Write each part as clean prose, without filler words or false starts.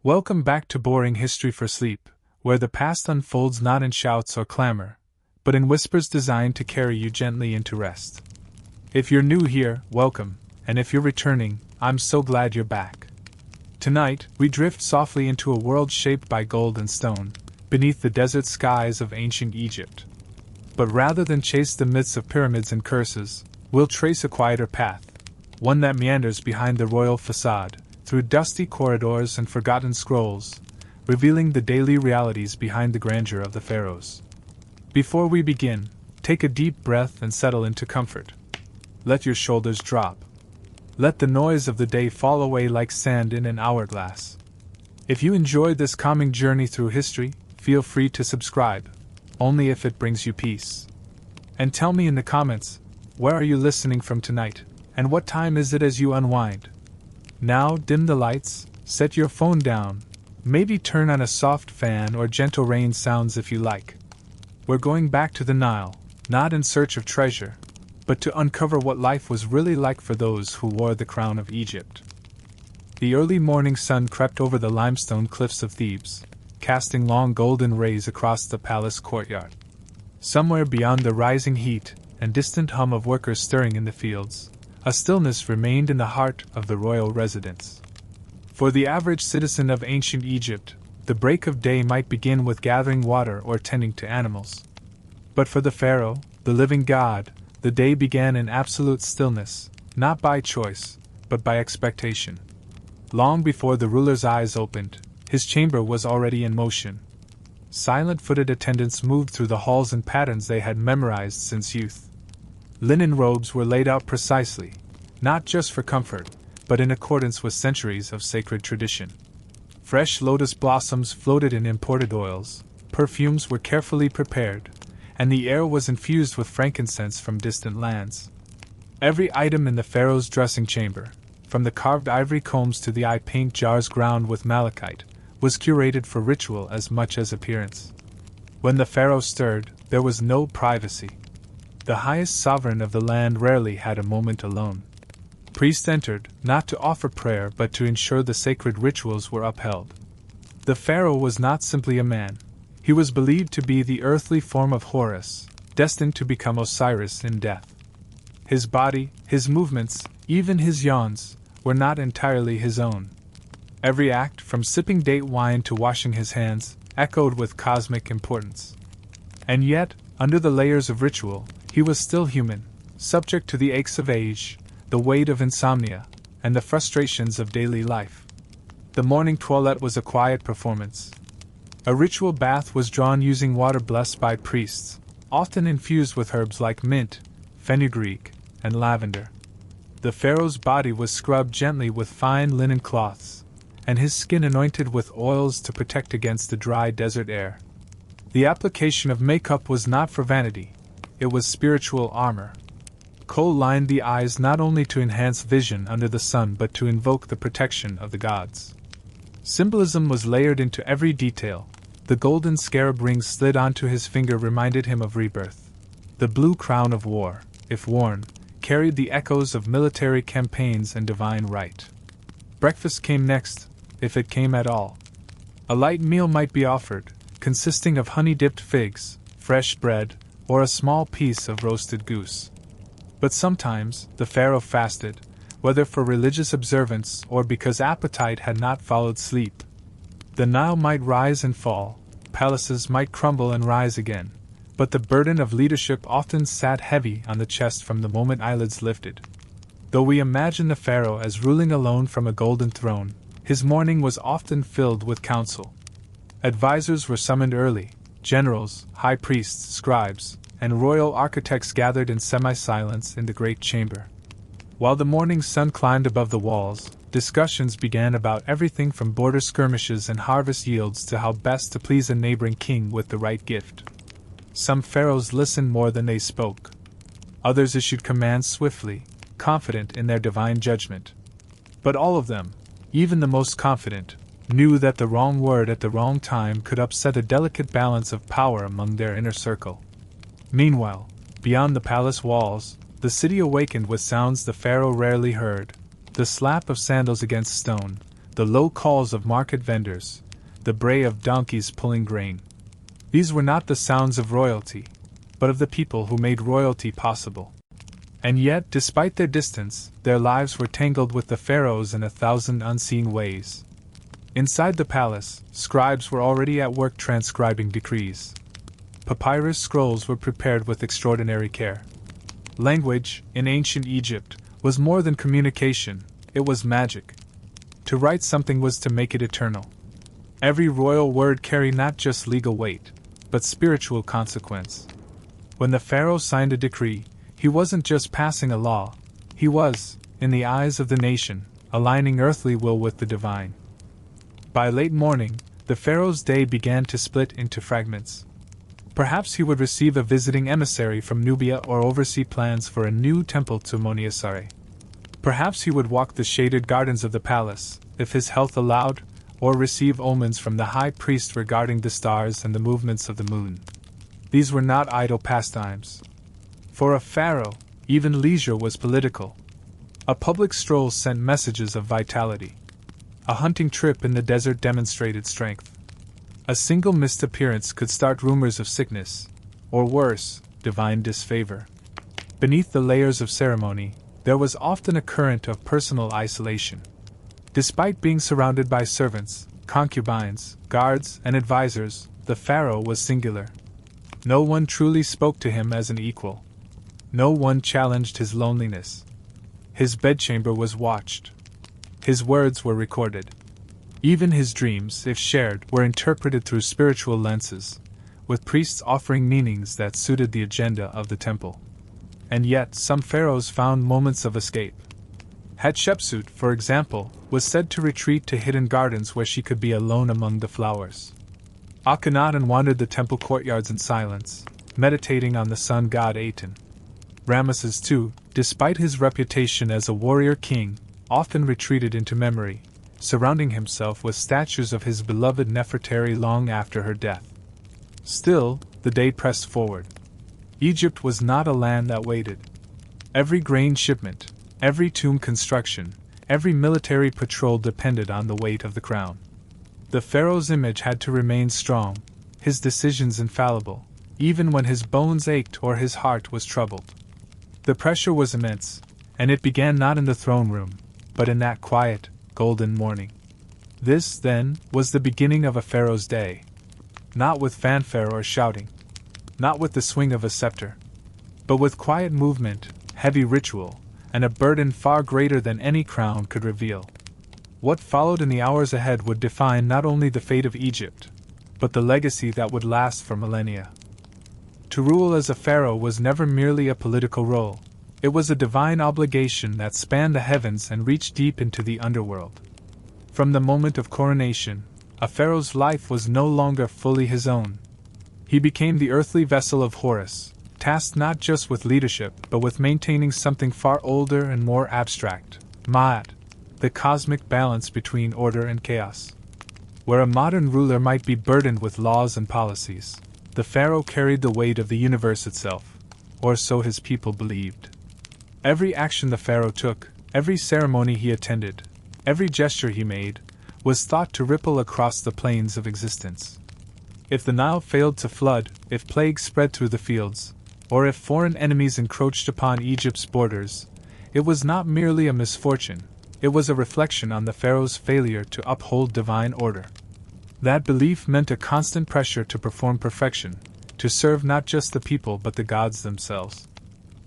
Welcome back to Boring History for Sleep, where the past unfolds not in shouts or clamor, but in whispers designed to carry you gently into rest. If you're new here, welcome, and if you're returning, I'm so glad you're back. Tonight, we drift softly into a world shaped by gold and stone, beneath the desert skies of ancient Egypt. But rather than chase the myths of pyramids and curses, we'll trace a quieter path, one that meanders behind the royal facade, through dusty corridors and forgotten scrolls, revealing the daily realities behind the grandeur of the pharaohs. Before we begin, take a deep breath and settle into comfort. Let your shoulders drop. Let the noise of the day fall away like sand in an hourglass. If you enjoyed this calming journey through history, feel free to subscribe, only if it brings you peace. And tell me in the comments, where are you listening from tonight, and what time is it as you unwind? Now dim the lights, set your phone down, maybe turn on a soft fan or gentle rain sounds if you like. We're going back to the Nile, not in search of treasure, but to uncover what life was really like for those who wore the crown of Egypt. The early morning sun crept over the limestone cliffs of Thebes, casting long golden rays across the palace courtyard. Somewhere beyond the rising heat and distant hum of workers stirring in the fields, a stillness remained in the heart of the royal residence. For the average citizen of ancient Egypt, the break of day might begin with gathering water or tending to animals. But for the pharaoh, the living god, the day began in absolute stillness, not by choice, but by expectation. Long before the ruler's eyes opened, his chamber was already in motion. Silent-footed attendants moved through the halls in patterns they had memorized since youth. Linen robes were laid out precisely, not just for comfort, but in accordance with centuries of sacred tradition. Fresh lotus blossoms floated in imported oils, perfumes were carefully prepared, and the air was infused with frankincense from distant lands. Every item in the pharaoh's dressing chamber, from the carved ivory combs to the eye paint jars ground with malachite, was curated for ritual as much as appearance. When the pharaoh stirred, there was no privacy. The highest sovereign of the land rarely had a moment alone. Priests entered, not to offer prayer but to ensure the sacred rituals were upheld. The pharaoh was not simply a man. He was believed to be the earthly form of Horus, destined to become Osiris in death. His body, his movements, even his yawns, were not entirely his own. Every act, from sipping date wine to washing his hands, echoed with cosmic importance. And yet, under the layers of ritual, he was still human, subject to the aches of age, the weight of insomnia, and the frustrations of daily life. The morning toilet was a quiet performance. A ritual bath was drawn using water blessed by priests, often infused with herbs like mint, fenugreek, and lavender. The pharaoh's body was scrubbed gently with fine linen cloths, and his skin anointed with oils to protect against the dry desert air. The application of makeup was not for vanity, it was spiritual armor. Kohl lined the eyes not only to enhance vision under the sun but to invoke the protection of the gods. Symbolism was layered into every detail. The golden scarab ring slid onto his finger reminded him of rebirth. The blue crown of war, if worn, carried the echoes of military campaigns and divine right. Breakfast came next, if it came at all. A light meal might be offered, consisting of honey-dipped figs, fresh bread, or a small piece of roasted goose. But sometimes, the pharaoh fasted, whether for religious observance or because appetite had not followed sleep. The Nile might rise and fall, palaces might crumble and rise again, but the burden of leadership often sat heavy on the chest from the moment eyelids lifted. Though we imagine the pharaoh as ruling alone from a golden throne, his morning was often filled with counsel. Advisors were summoned early, generals, high priests, scribes, and royal architects gathered in semi-silence in the great chamber. While the morning sun climbed above the walls, discussions began about everything from border skirmishes and harvest yields to how best to please a neighboring king with the right gift. Some pharaohs listened more than they spoke. Others issued commands swiftly, confident in their divine judgment. But all of them, even the most confident, knew that the wrong word at the wrong time could upset a delicate balance of power among their inner circle. Meanwhile, beyond the palace walls, the city awakened with sounds the pharaoh rarely heard, the slap of sandals against stone, the low calls of market vendors, the bray of donkeys pulling grain. These were not the sounds of royalty, but of the people who made royalty possible. And yet, despite their distance, their lives were tangled with the pharaohs in 1,000 unseen ways. Inside the palace, scribes were already at work transcribing decrees. Papyrus scrolls were prepared with extraordinary care. Language, in ancient Egypt, was more than communication, it was magic. To write something was to make it eternal. Every royal word carried not just legal weight, but spiritual consequence. When the pharaoh signed a decree, he wasn't just passing a law, he was, in the eyes of the nation, aligning earthly will with the divine. By late morning, the pharaoh's day began to split into fragments. Perhaps he would receive a visiting emissary from Nubia or oversee plans for a new temple to Moniasare. Perhaps he would walk the shaded gardens of the palace, if his health allowed, or receive omens from the high priest regarding the stars and the movements of the moon. These were not idle pastimes. For a pharaoh, even leisure was political. A public stroll sent messages of vitality. A hunting trip in the desert demonstrated strength. A single missed appearance could start rumors of sickness, or worse, divine disfavor. Beneath the layers of ceremony, there was often a current of personal isolation. Despite being surrounded by servants, concubines, guards, and advisors, the pharaoh was singular. No one truly spoke to him as an equal. No one challenged his loneliness. His bedchamber was watched. His words were recorded. Even his dreams, if shared, were interpreted through spiritual lenses, with priests offering meanings that suited the agenda of the temple. And yet, some pharaohs found moments of escape. Hatshepsut, for example, was said to retreat to hidden gardens where she could be alone among the flowers. Akhenaten wandered the temple courtyards in silence, meditating on the sun god Aten. Ramesses II, despite his reputation as a warrior king, often retreated into memory, surrounding himself with statues of his beloved Nefertari long after her death. Still, the day pressed forward. Egypt was not a land that waited. Every grain shipment, every tomb construction, every military patrol depended on the weight of the crown. The pharaoh's image had to remain strong, his decisions infallible, even when his bones ached or his heart was troubled. The pressure was immense, and it began not in the throne room, but in that quiet, golden morning. This, then, was the beginning of a pharaoh's day. Not with fanfare or shouting, not with the swing of a scepter, but with quiet movement, heavy ritual, and a burden far greater than any crown could reveal. What followed in the hours ahead would define not only the fate of Egypt, but the legacy that would last for millennia. To rule as a pharaoh was never merely a political role. It was a divine obligation that spanned the heavens and reached deep into the underworld. From the moment of coronation, a pharaoh's life was no longer fully his own. He became the earthly vessel of Horus, tasked not just with leadership but with maintaining something far older and more abstract, Ma'at, the cosmic balance between order and chaos. Where a modern ruler might be burdened with laws and policies, the pharaoh carried the weight of the universe itself, or so his people believed. Every action the pharaoh took, every ceremony he attended, every gesture he made, was thought to ripple across the plains of existence. If the Nile failed to flood, if plagues spread through the fields, or if foreign enemies encroached upon Egypt's borders, it was not merely a misfortune, it was a reflection on the pharaoh's failure to uphold divine order. That belief meant a constant pressure to perform perfection, to serve not just the people but the gods themselves.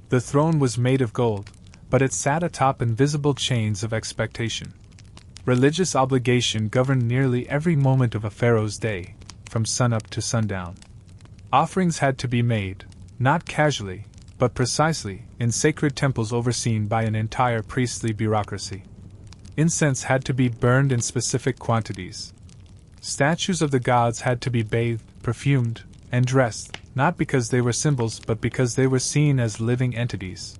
The throne was made of gold, but it sat atop invisible chains of expectation. Religious obligation governed nearly every moment of a pharaoh's day, from sunup to sundown. Offerings had to be made, not casually, but precisely, in sacred temples overseen by an entire priestly bureaucracy. Incense had to be burned in specific quantities. Statues of the gods had to be bathed, perfumed, and dressed, not because they were symbols but because they were seen as living entities.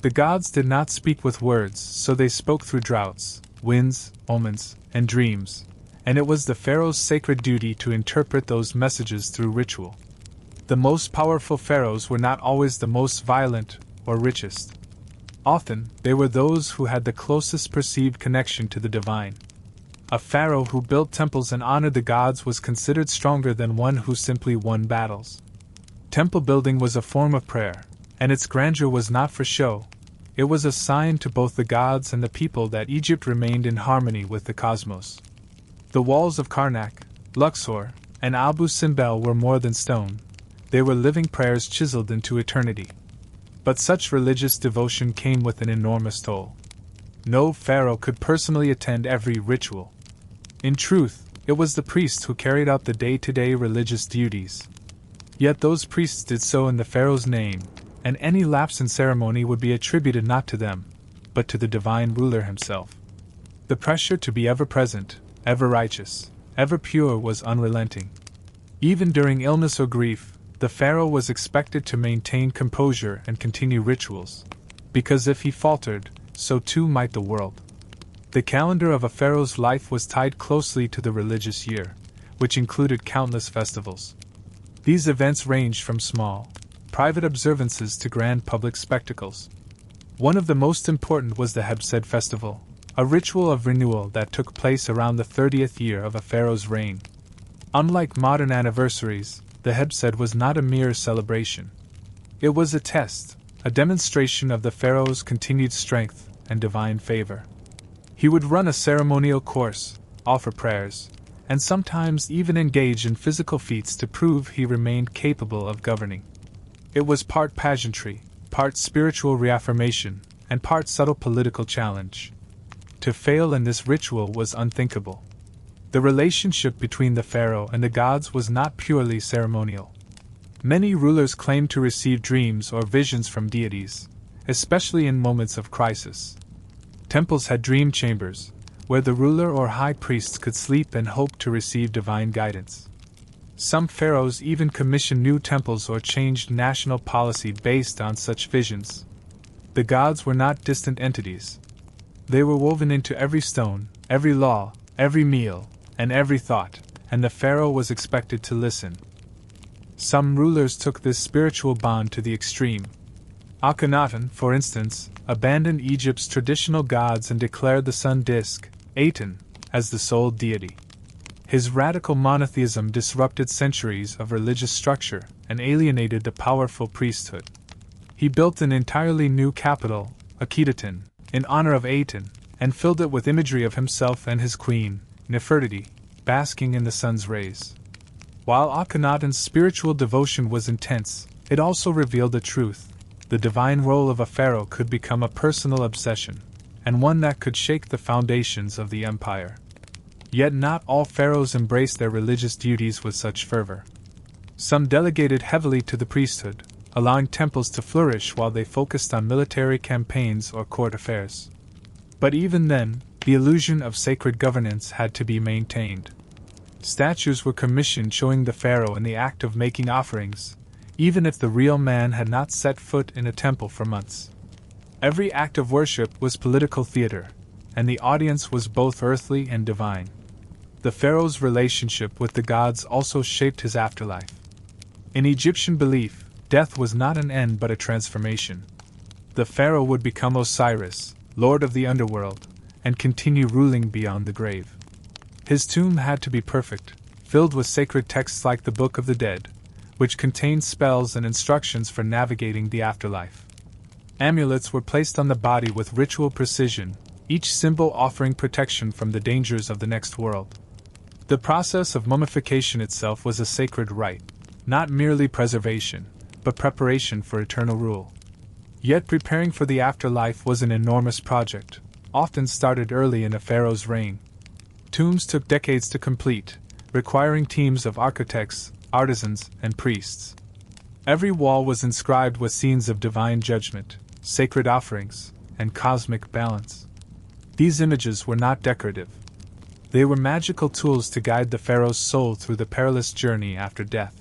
The gods did not speak with words, so they spoke through droughts, winds, omens, and dreams, and it was the pharaoh's sacred duty to interpret those messages through ritual. The most powerful pharaohs were not always the most violent or richest. Often, they were those who had the closest perceived connection to the divine. A pharaoh who built temples and honored the gods was considered stronger than one who simply won battles. Temple building was a form of prayer, and its grandeur was not for show. It was a sign to both the gods and the people that Egypt remained in harmony with the cosmos. The walls of Karnak, Luxor, and Abu Simbel were more than stone. They were living prayers chiseled into eternity. But such religious devotion came with an enormous toll. No pharaoh could personally attend every ritual. In truth, it was the priests who carried out the day-to-day religious duties. Yet those priests did so in the pharaoh's name, and any lapse in ceremony would be attributed not to them, but to the divine ruler himself. The pressure to be ever present, ever righteous, ever pure was unrelenting. Even during illness or grief, the pharaoh was expected to maintain composure and continue rituals, because if he faltered, so too might the world. The calendar of a pharaoh's life was tied closely to the religious year, which included countless festivals. These events ranged from small, private observances to grand public spectacles. One of the most important was the Hebsed festival, a ritual of renewal that took place around the 30th year of a pharaoh's reign. Unlike modern anniversaries, the Hebsed was not a mere celebration. It was a test, a demonstration of the pharaoh's continued strength and divine favor. He would run a ceremonial course, offer prayers, and sometimes even engage in physical feats to prove he remained capable of governing. It was part pageantry, part spiritual reaffirmation, and part subtle political challenge. To fail in this ritual was unthinkable. The relationship between the pharaoh and the gods was not purely ceremonial. Many rulers claimed to receive dreams or visions from deities, especially in moments of crisis. Temples had dream chambers, where the ruler or high priests could sleep and hope to receive divine guidance. Some pharaohs even commissioned new temples or changed national policy based on such visions. The gods were not distant entities. They were woven into every stone, every law, every meal, and every thought, and the pharaoh was expected to listen. Some rulers took this spiritual bond to the extreme. Akhenaten, for instance, abandoned Egypt's traditional gods and declared the sun disk, Aten, as the sole deity. His radical monotheism disrupted centuries of religious structure and alienated the powerful priesthood. He built an entirely new capital, Akhetaten, in honor of Aten, and filled it with imagery of himself and his queen, Nefertiti, basking in the sun's rays. While Akhenaten's spiritual devotion was intense, it also revealed the truth. The divine role of a pharaoh could become a personal obsession, and one that could shake the foundations of the empire. Yet not all pharaohs embraced their religious duties with such fervor. Some delegated heavily to the priesthood, allowing temples to flourish while they focused on military campaigns or court affairs. But even then, the illusion of sacred governance had to be maintained. Statues were commissioned showing the pharaoh in the act of making offerings, even if the real man had not set foot in a temple for months. Every act of worship was political theater, and the audience was both earthly and divine. The pharaoh's relationship with the gods also shaped his afterlife. In Egyptian belief, death was not an end but a transformation. The pharaoh would become Osiris, lord of the underworld, and continue ruling beyond the grave. His tomb had to be perfect, filled with sacred texts like the Book of the Dead, which contained spells and instructions for navigating the afterlife. Amulets were placed on the body with ritual precision, each symbol offering protection from the dangers of the next world. The process of mummification itself was a sacred rite, not merely preservation, but preparation for eternal rule. Yet preparing for the afterlife was an enormous project, often started early in a pharaoh's reign. Tombs took decades to complete, requiring teams of architects, artisans, and priests. Every wall was inscribed with scenes of divine judgment, sacred offerings, and cosmic balance. These images were not decorative. They were magical tools to guide the pharaoh's soul through the perilous journey after death.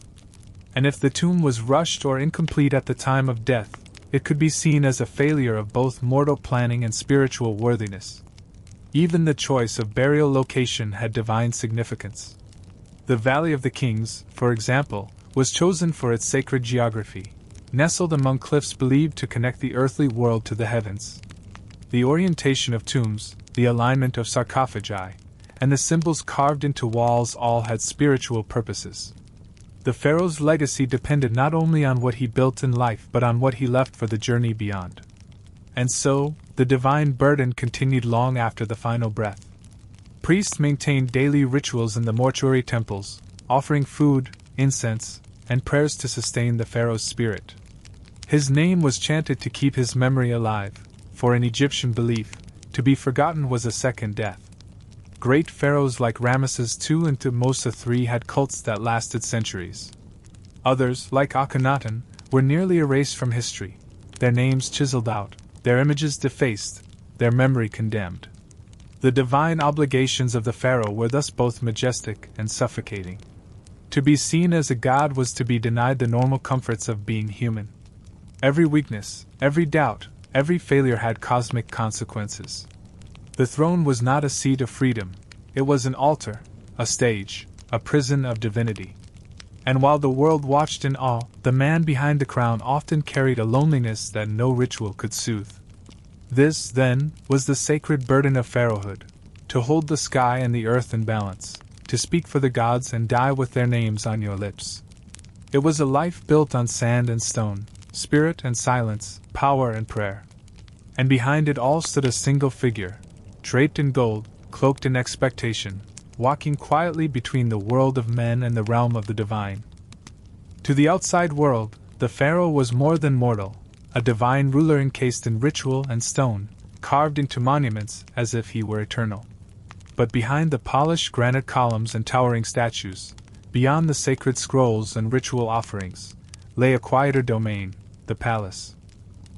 And if the tomb was rushed or incomplete at the time of death, it could be seen as a failure of both mortal planning and spiritual worthiness. Even the choice of burial location had divine significance. The Valley of the Kings, for example, was chosen for its sacred geography, nestled among cliffs believed to connect the earthly world to the heavens. The orientation of tombs, the alignment of sarcophagi, and the symbols carved into walls all had spiritual purposes. The pharaoh's legacy depended not only on what he built in life but on what he left for the journey beyond. And so, the divine burden continued long after the final breath. Priests maintained daily rituals in the mortuary temples, offering food, incense, and prayers to sustain the pharaoh's spirit. His name was chanted to keep his memory alive, for in Egyptian belief, to be forgotten was a second death. Great pharaohs like Ramesses II and Thutmose III had cults that lasted centuries. Others, like Akhenaten, were nearly erased from history, their names chiseled out, their images defaced, their memory condemned. The divine obligations of the pharaoh were thus both majestic and suffocating. To be seen as a god was to be denied the normal comforts of being human. Every weakness, every doubt, every failure had cosmic consequences. The throne was not a seat of freedom, it was an altar, a stage, a prison of divinity. And while the world watched in awe, the man behind the crown often carried a loneliness that no ritual could soothe. This, then, was the sacred burden of pharaohhood: to hold the sky and the earth in balance, to speak for the gods and die with their names on your lips. It was a life built on sand and stone, spirit and silence, power and prayer. And behind it all stood a single figure, draped in gold, cloaked in expectation, walking quietly between the world of men and the realm of the divine. To the outside world, the pharaoh was more than mortal, a divine ruler encased in ritual and stone, carved into monuments as if he were eternal. But behind the polished granite columns and towering statues, beyond the sacred scrolls and ritual offerings, lay a quieter domain, the palace.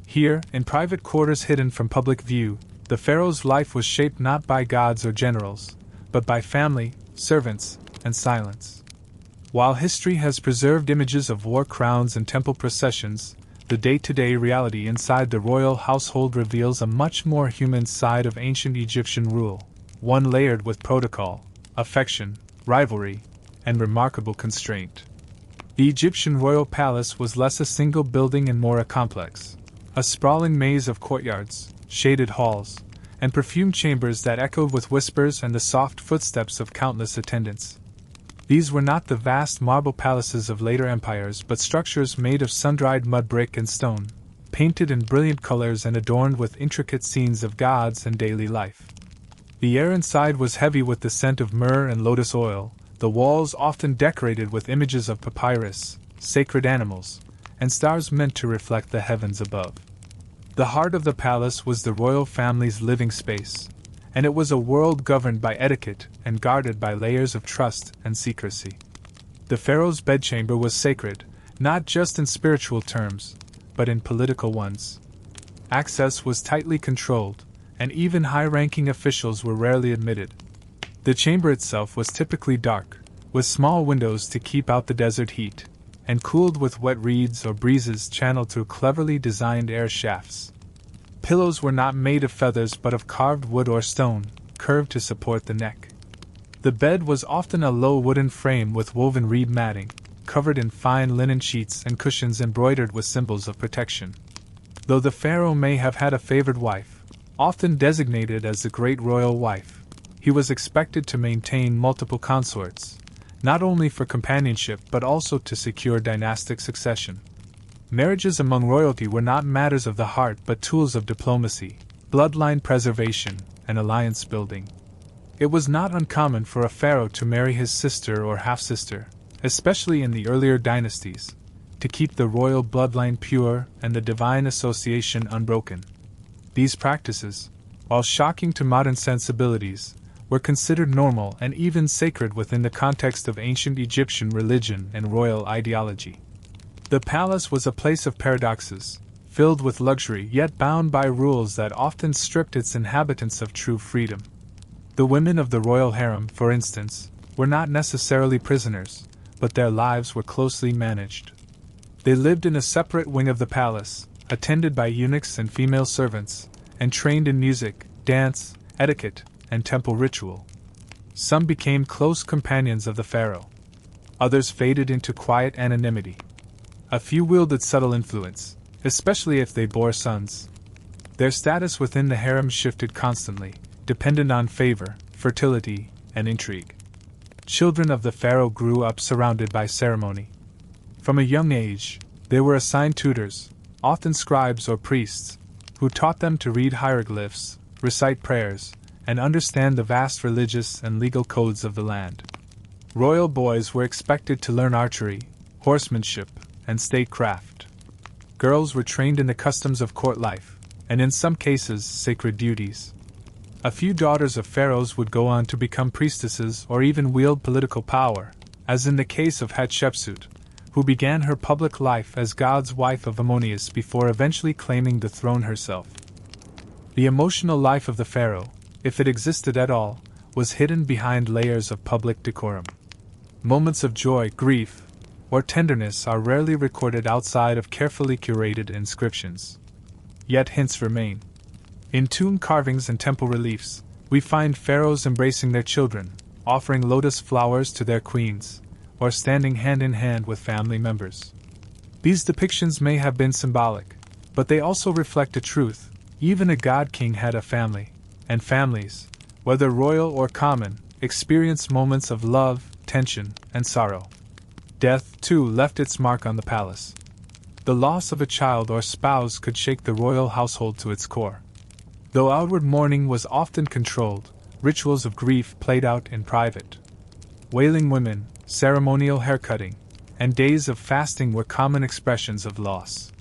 Here, in private quarters hidden from public view, the pharaoh's life was shaped not by gods or generals, but by family, servants, and silence. While history has preserved images of war crowns and temple processions, the day-to-day reality inside the royal household reveals a much more human side of ancient Egyptian rule, one layered with protocol, affection, rivalry, and remarkable constraint. The Egyptian royal palace was less a single building and more a complex, a sprawling maze of courtyards, shaded halls, and perfumed chambers that echoed with whispers and the soft footsteps of countless attendants. These were not the vast marble palaces of later empires but structures made of sun-dried mud brick and stone, painted in brilliant colors and adorned with intricate scenes of gods and daily life. The air inside was heavy with the scent of myrrh and lotus oil, the walls often decorated with images of papyrus, sacred animals, and stars meant to reflect the heavens above. The heart of the palace was the royal family's living space, and it was a world governed by etiquette and guarded by layers of trust and secrecy. The pharaoh's bedchamber was sacred, not just in spiritual terms, but in political ones. Access was tightly controlled, and even high-ranking officials were rarely admitted. The chamber itself was typically dark, with small windows to keep out the desert heat, and cooled with wet reeds or breezes channeled through cleverly designed air shafts. Pillows were not made of feathers but of carved wood or stone, curved to support the neck. The bed was often a low wooden frame with woven reed matting, covered in fine linen sheets and cushions embroidered with symbols of protection. Though the pharaoh may have had a favored wife, often designated as the Great Royal Wife, he was expected to maintain multiple consorts, not only for companionship but also to secure dynastic succession. Marriages among royalty were not matters of the heart but tools of diplomacy, bloodline preservation, and alliance building. It was not uncommon for a pharaoh to marry his sister or half-sister, especially in the earlier dynasties, to keep the royal bloodline pure and the divine association unbroken. These practices, while shocking to modern sensibilities, were considered normal and even sacred within the context of ancient Egyptian religion and royal ideology. The palace was a place of paradoxes, filled with luxury yet bound by rules that often stripped its inhabitants of true freedom. The women of the royal harem, for instance, were not necessarily prisoners, but their lives were closely managed. They lived in a separate wing of the palace, attended by eunuchs and female servants, and trained in music, dance, etiquette, and temple ritual. Some became close companions of the pharaoh. Others faded into quiet anonymity. A few wielded subtle influence, especially if they bore sons. Their status within the harem shifted constantly, dependent on favor, fertility, and intrigue. Children of the pharaoh grew up surrounded by ceremony. From a young age, they were assigned tutors, often scribes or priests, who taught them to read hieroglyphs, recite prayers, and understand the vast religious and legal codes of the land. Royal boys were expected to learn archery, horsemanship, and statecraft. Girls were trained in the customs of court life, and in some cases, sacred duties. A few daughters of pharaohs would go on to become priestesses or even wield political power, as in the case of Hatshepsut, who began her public life as God's wife of Ammonius before eventually claiming the throne herself. The emotional life of the pharaoh, if it existed at all, was hidden behind layers of public decorum. Moments of joy, grief, or tenderness are rarely recorded outside of carefully curated inscriptions. Yet hints remain. In tomb carvings and temple reliefs, we find pharaohs embracing their children, offering lotus flowers to their queens, or standing hand in hand with family members. These depictions may have been symbolic, but they also reflect a truth: even a god-king had a family, and families, whether royal or common, experience moments of love, tension, and sorrow. Death, too, left its mark on the palace. The loss of a child or spouse could shake the royal household to its core. Though outward mourning was often controlled, rituals of grief played out in private. Wailing women, ceremonial haircutting, and days of fasting were common expressions of loss.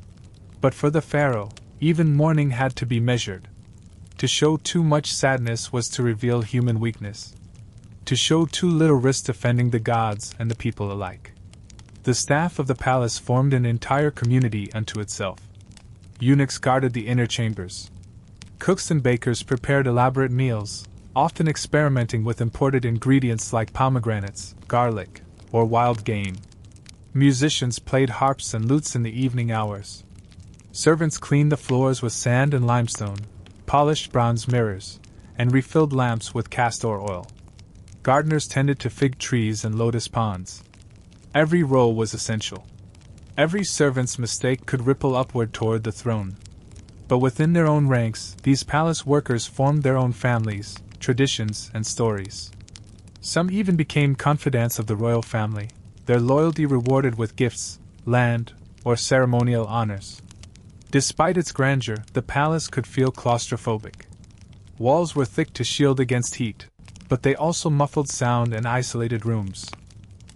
But for the pharaoh, even mourning had to be measured. To show too much sadness was to reveal human weakness. To show too little risked offending the gods and the people alike. The staff of the palace formed an entire community unto itself. Eunuchs guarded the inner chambers. Cooks and bakers prepared elaborate meals, often experimenting with imported ingredients like pomegranates, garlic, or wild game. Musicians played harps and lutes in the evening hours. Servants cleaned the floors with sand and limestone, polished bronze mirrors, and refilled lamps with castor oil. Gardeners tended to fig trees and lotus ponds. Every role was essential. Every servant's mistake could ripple upward toward the throne. But within their own ranks, these palace workers formed their own families, traditions, and stories. Some even became confidants of the royal family, their loyalty rewarded with gifts, land, or ceremonial honors. Despite its grandeur, the palace could feel claustrophobic. Walls were thick to shield against heat, but they also muffled sound and isolated rooms.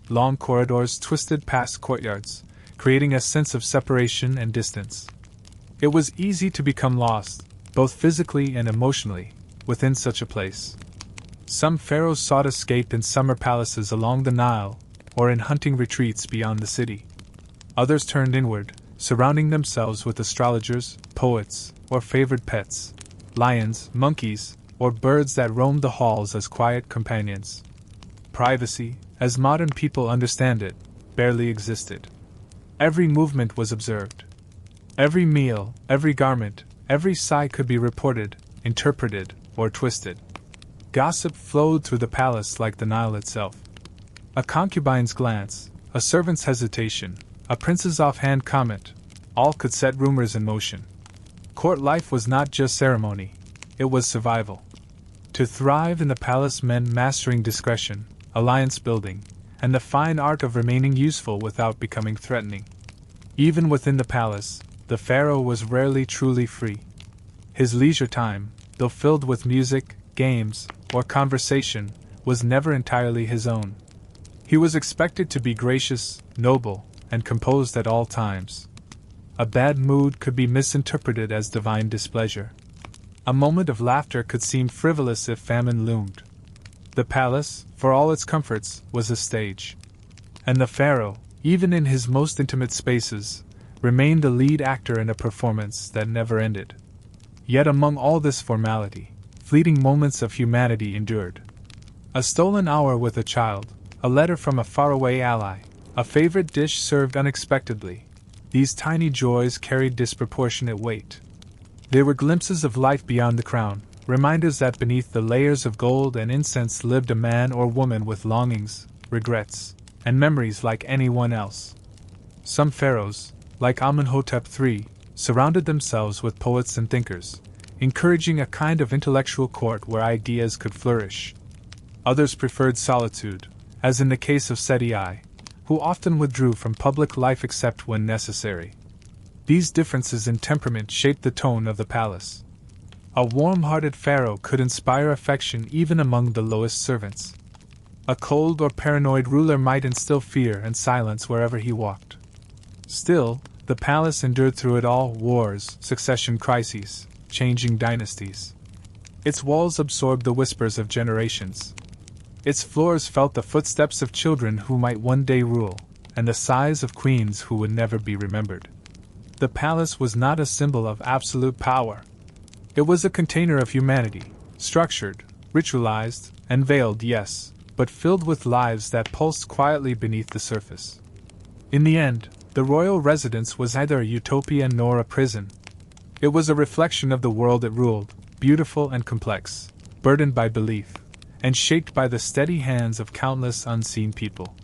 Long corridors twisted past courtyards, creating a sense of separation and distance. It was easy to become lost, both physically and emotionally, within such a place. Some pharaohs sought escape in summer palaces along the Nile, or in hunting retreats beyond the city. Others turned inward, surrounding themselves with astrologers, poets, or favored pets, lions, monkeys, or birds that roamed the halls as quiet companions. Privacy, as modern people understand it, barely existed. Every movement was observed. Every meal, every garment, every sigh could be reported, interpreted, or twisted. Gossip flowed through the palace like the Nile itself. A concubine's glance, a servant's hesitation, a prince's offhand comment, all could set rumors in motion. Court life was not just ceremony, it was survival. To thrive in the palace meant mastering discretion, alliance building, and the fine art of remaining useful without becoming threatening. Even within the palace, the pharaoh was rarely truly free. His leisure time, though filled with music, games, or conversation, was never entirely his own. He was expected to be gracious, noble, and composed at all times. A bad mood could be misinterpreted as divine displeasure. A moment of laughter could seem frivolous if famine loomed. The palace, for all its comforts, was a stage. And the pharaoh, even in his most intimate spaces, remained the lead actor in a performance that never ended. Yet among all this formality, fleeting moments of humanity endured. A stolen hour with a child, a letter from a faraway ally, a favorite dish served unexpectedly. These tiny joys carried disproportionate weight. They were glimpses of life beyond the crown, reminders that beneath the layers of gold and incense lived a man or woman with longings, regrets, and memories like anyone else. Some pharaohs, like Amenhotep III, surrounded themselves with poets and thinkers, encouraging a kind of intellectual court where ideas could flourish. Others preferred solitude, as in the case of Seti I, who often withdrew from public life except when necessary. These differences in temperament shaped the tone of the palace. A warm-hearted pharaoh could inspire affection even among the lowest servants. A cold or paranoid ruler might instill fear and silence wherever he walked. Still, the palace endured through it all: wars, succession crises, changing dynasties. Its walls absorbed the whispers of generations. Its floors felt the footsteps of children who might one day rule, and the sighs of queens who would never be remembered. The palace was not a symbol of absolute power. It was a container of humanity, structured, ritualized, and veiled, yes, but filled with lives that pulsed quietly beneath the surface. In the end, the royal residence was neither a utopia nor a prison. It was a reflection of the world it ruled, beautiful and complex, burdened by belief, and shaped by the steady hands of countless unseen people.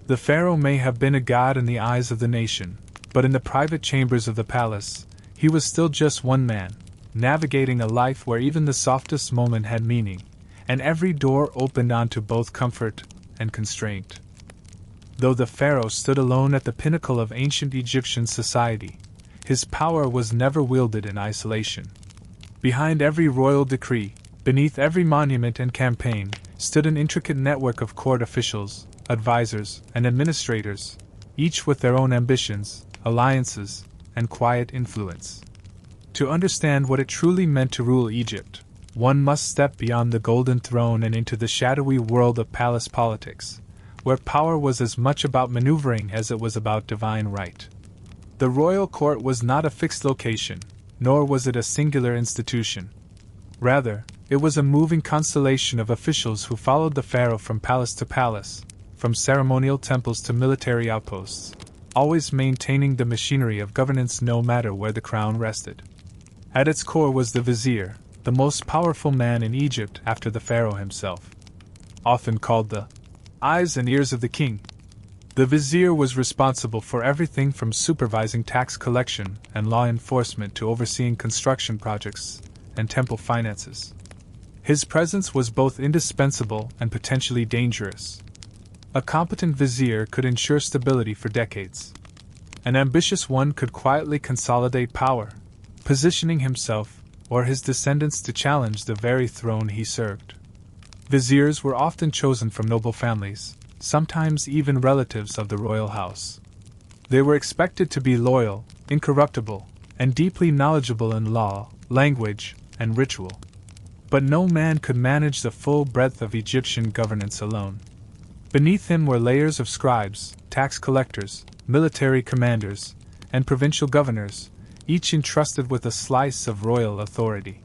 The pharaoh may have been a god in the eyes of the nation, but in the private chambers of the palace, he was still just one man, navigating a life where even the softest moment had meaning, and every door opened onto both comfort and constraint. Though the pharaoh stood alone at the pinnacle of ancient Egyptian society, his power was never wielded in isolation. Behind every royal decree, beneath every monument and campaign, stood an intricate network of court officials, advisors, and administrators, each with their own ambitions, alliances, and quiet influence. To understand what it truly meant to rule Egypt, one must step beyond the golden throne and into the shadowy world of palace politics, where power was as much about maneuvering as it was about divine right. The royal court was not a fixed location, nor was it a singular institution. Rather, it was a moving constellation of officials who followed the pharaoh from palace to palace, from ceremonial temples to military outposts, always maintaining the machinery of governance no matter where the crown rested. At its core was the vizier, the most powerful man in Egypt after the pharaoh himself. Often called the eyes and ears of the king, the vizier was responsible for everything from supervising tax collection and law enforcement to overseeing construction projects and temple finances. His presence was both indispensable and potentially dangerous. A competent vizier could ensure stability for decades. An ambitious one could quietly consolidate power, positioning himself or his descendants to challenge the very throne he served. Viziers were often chosen from noble families, sometimes even relatives of the royal house. They were expected to be loyal, incorruptible, and deeply knowledgeable in law, language, and ritual. But no man could manage the full breadth of Egyptian governance alone. Beneath him were layers of scribes, tax collectors, military commanders, and provincial governors, each entrusted with a slice of royal authority.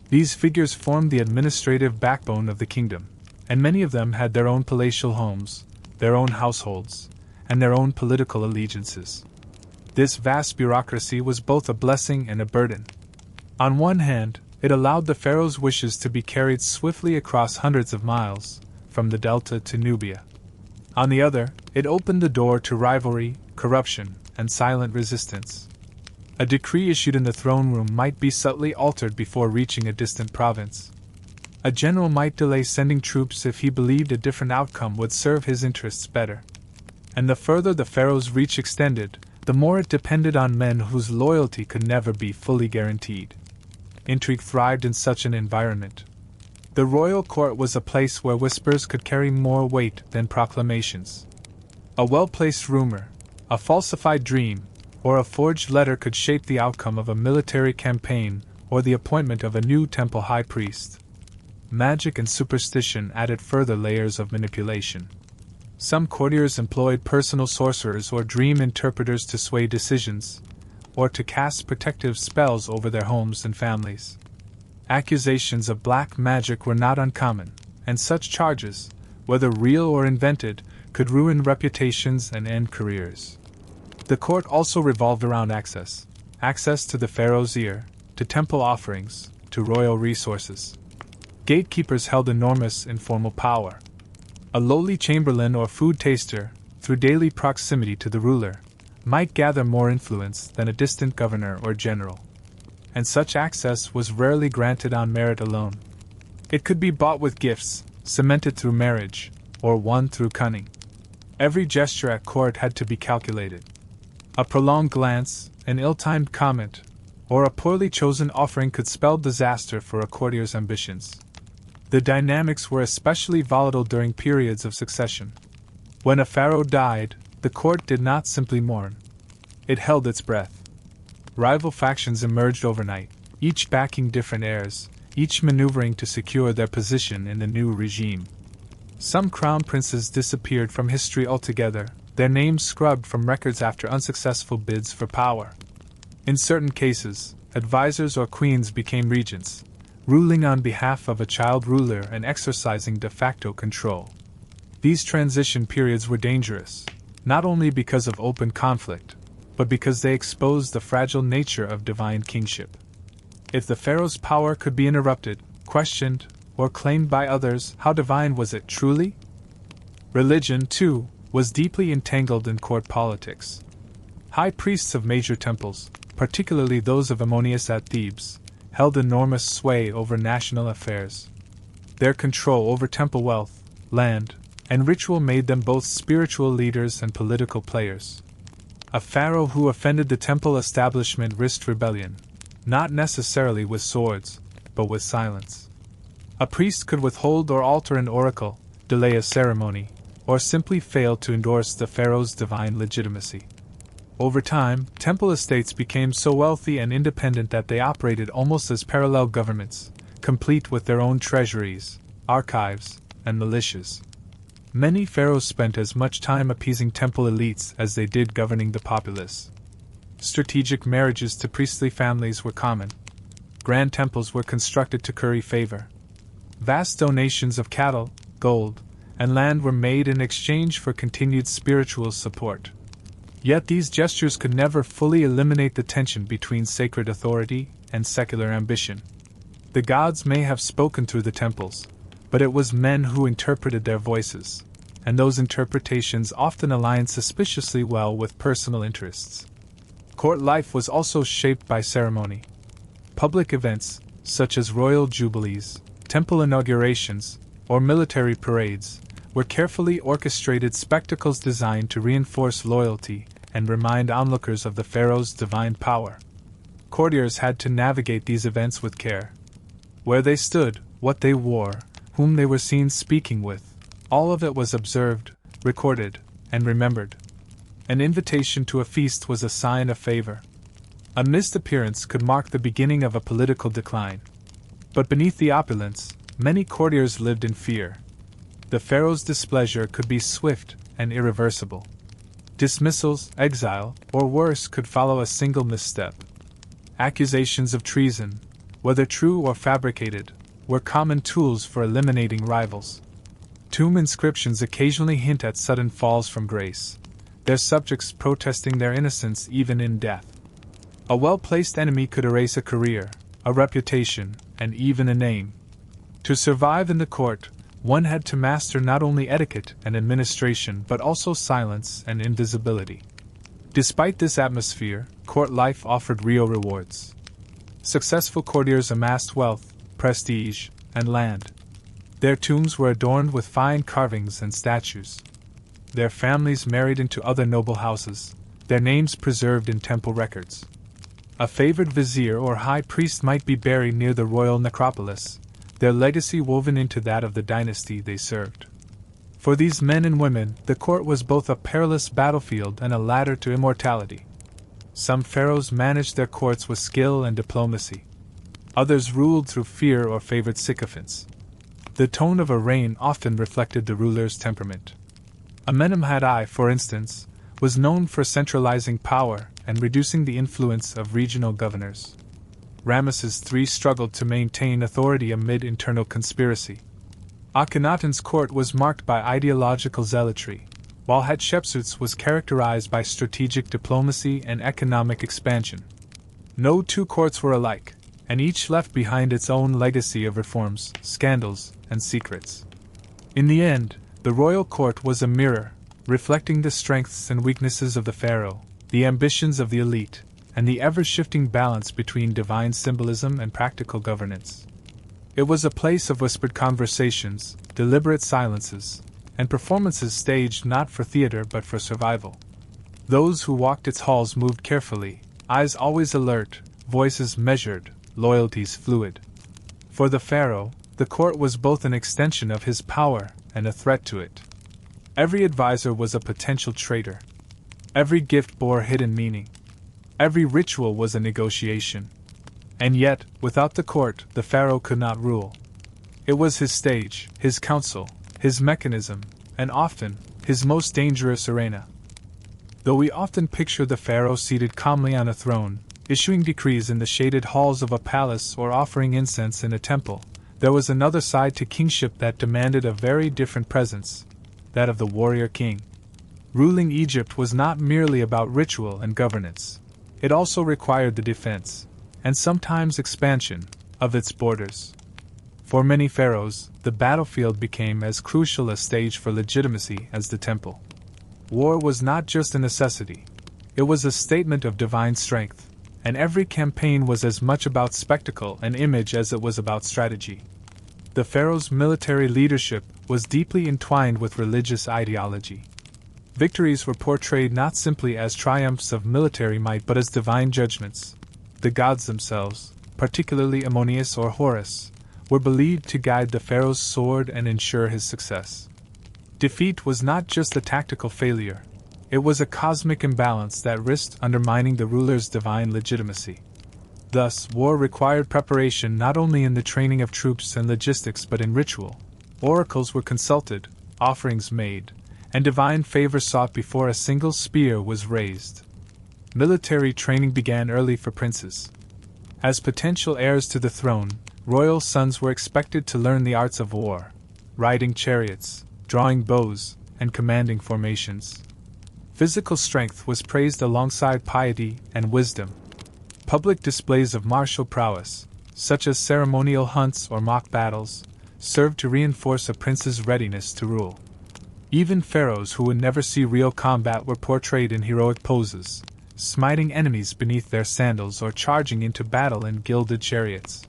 These figures formed the administrative backbone of the kingdom, and many of them had their own palatial homes, their own households, and their own political allegiances. This vast bureaucracy was both a blessing and a burden. On one hand, it allowed the pharaoh's wishes to be carried swiftly across hundreds of miles, from the Delta to Nubia. On the other, it opened the door to rivalry, corruption, and silent resistance. A decree issued in the throne room might be subtly altered before reaching a distant province. A general might delay sending troops if he believed a different outcome would serve his interests better. And the further the pharaoh's reach extended, the more it depended on men whose loyalty could never be fully guaranteed. Intrigue thrived in such an environment. The royal court was a place where whispers could carry more weight than proclamations. A well-placed rumor, a falsified dream, or a forged letter could shape the outcome of a military campaign or the appointment of a new temple high priest. Magic and superstition added further layers of manipulation. Some courtiers employed personal sorcerers or dream interpreters to sway decisions, or to cast protective spells over their homes and families. Accusations of black magic were not uncommon, and such charges, whether real or invented, could ruin reputations and end careers. The court also revolved around access to the pharaoh's ear, to temple offerings, to royal resources. Gatekeepers held enormous informal power. A lowly chamberlain or food taster, through daily proximity to the ruler, might gather more influence than a distant governor or general. And such access was rarely granted on merit alone. It could be bought with gifts, cemented through marriage, or won through cunning. Every gesture at court had to be calculated. A prolonged glance, an ill-timed comment, or a poorly chosen offering could spell disaster for a courtier's ambitions. The dynamics were especially volatile during periods of succession. When a pharaoh died, the court did not simply mourn. It held its breath. Rival factions emerged overnight, each backing different heirs, each maneuvering to secure their position in the new regime. Some crown princes disappeared from history altogether, their names scrubbed from records after unsuccessful bids for power. In certain cases, advisors or queens became regents, ruling on behalf of a child ruler and exercising de facto control. These transition periods were dangerous, not only because of open conflict, but because they exposed the fragile nature of divine kingship. If the pharaoh's power could be interrupted, questioned, or claimed by others, how divine was it truly? Religion, too, was deeply entangled in court politics. High priests of major temples, particularly those of Ammonius at Thebes, held enormous sway over national affairs. Their control over temple wealth, land, and ritual made them both spiritual leaders and political players. A pharaoh who offended the temple establishment risked rebellion, not necessarily with swords, but with silence. A priest could withhold or alter an oracle, delay a ceremony, or simply fail to endorse the pharaoh's divine legitimacy. Over time, temple estates became so wealthy and independent that they operated almost as parallel governments, complete with their own treasuries, archives, and militias. Many pharaohs spent as much time appeasing temple elites as they did governing the populace. Strategic marriages to priestly families were common. Grand temples were constructed to curry favor. Vast donations of cattle, gold, and land were made in exchange for continued spiritual support. Yet these gestures could never fully eliminate the tension between sacred authority and secular ambition. The gods may have spoken through the temples, but it was men who interpreted their voices, and those interpretations often aligned suspiciously well with personal interests. Court life was also shaped by ceremony. Public events, such as royal jubilees, temple inaugurations, or military parades, were carefully orchestrated spectacles designed to reinforce loyalty and remind onlookers of the pharaoh's divine power. Courtiers had to navigate these events with care. Where they stood, what they wore, whom they were seen speaking with, all of it was observed, recorded, and remembered. An invitation to a feast was a sign of favor. A missed appearance could mark the beginning of a political decline. But beneath the opulence, many courtiers lived in fear. The pharaoh's displeasure could be swift and irreversible. Dismissals, exile, or worse could follow a single misstep. Accusations of treason, whether true or fabricated, were common tools for eliminating rivals. Tomb inscriptions occasionally hint at sudden falls from grace, their subjects protesting their innocence even in death. A well-placed enemy could erase a career, a reputation, and even a name. To survive in the court, one had to master not only etiquette and administration but also silence and invisibility. Despite this atmosphere, court life offered real rewards. Successful courtiers amassed wealth, prestige, and land. Their tombs were adorned with fine carvings and statues. Their families married into other noble houses, their names preserved in temple records. A favored vizier or high priest might be buried near the royal necropolis, their legacy woven into that of the dynasty they served. For these men and women, the court was both a perilous battlefield and a ladder to immortality. Some pharaohs managed their courts with skill and diplomacy. Others ruled through fear or favored sycophants. The tone of a reign often reflected the ruler's temperament. Amenemhat I, for instance, was known for centralizing power and reducing the influence of regional governors. Ramesses III struggled to maintain authority amid internal conspiracy. Akhenaten's court was marked by ideological zealotry, while Hatshepsut's was characterized by strategic diplomacy and economic expansion. No two courts were alike, and each left behind its own legacy of reforms, scandals, and secrets. In the end, the royal court was a mirror, reflecting the strengths and weaknesses of the pharaoh, the ambitions of the elite, and the ever-shifting balance between divine symbolism and practical governance. It was a place of whispered conversations, deliberate silences, and performances staged not for theater but for survival. Those who walked its halls moved carefully, eyes always alert, voices measured, loyalties fluid. For the pharaoh, the court was both an extension of his power and a threat to it. Every advisor was a potential traitor. Every gift bore hidden meaning. Every ritual was a negotiation. And yet, without the court, the pharaoh could not rule. It was his stage, his council, his mechanism, and often, his most dangerous arena. Though we often picture the pharaoh seated calmly on a throne, issuing decrees in the shaded halls of a palace or offering incense in a temple, there was another side to kingship that demanded a very different presence, that of the warrior king. Ruling Egypt was not merely about ritual and governance. It also required the defense, and sometimes expansion, of its borders. For many pharaohs, the battlefield became as crucial a stage for legitimacy as the temple. War was not just a necessity, it was a statement of divine strength, and every campaign was as much about spectacle and image as it was about strategy. The pharaoh's military leadership was deeply entwined with religious ideology. Victories were portrayed not simply as triumphs of military might but as divine judgments. The gods themselves, particularly Ammonius or Horus, were believed to guide the pharaoh's sword and ensure his success. Defeat was not just a tactical failure, it was a cosmic imbalance that risked undermining the ruler's divine legitimacy. Thus, war required preparation not only in the training of troops and logistics but in ritual. Oracles were consulted, offerings made, and divine favor sought before a single spear was raised. Military training began early for princes. As potential heirs to the throne, royal sons were expected to learn the arts of war, riding chariots, drawing bows, and commanding formations. Physical strength was praised alongside piety and wisdom. Public displays of martial prowess, such as ceremonial hunts or mock battles, served to reinforce a prince's readiness to rule. Even pharaohs who would never see real combat were portrayed in heroic poses, smiting enemies beneath their sandals or charging into battle in gilded chariots.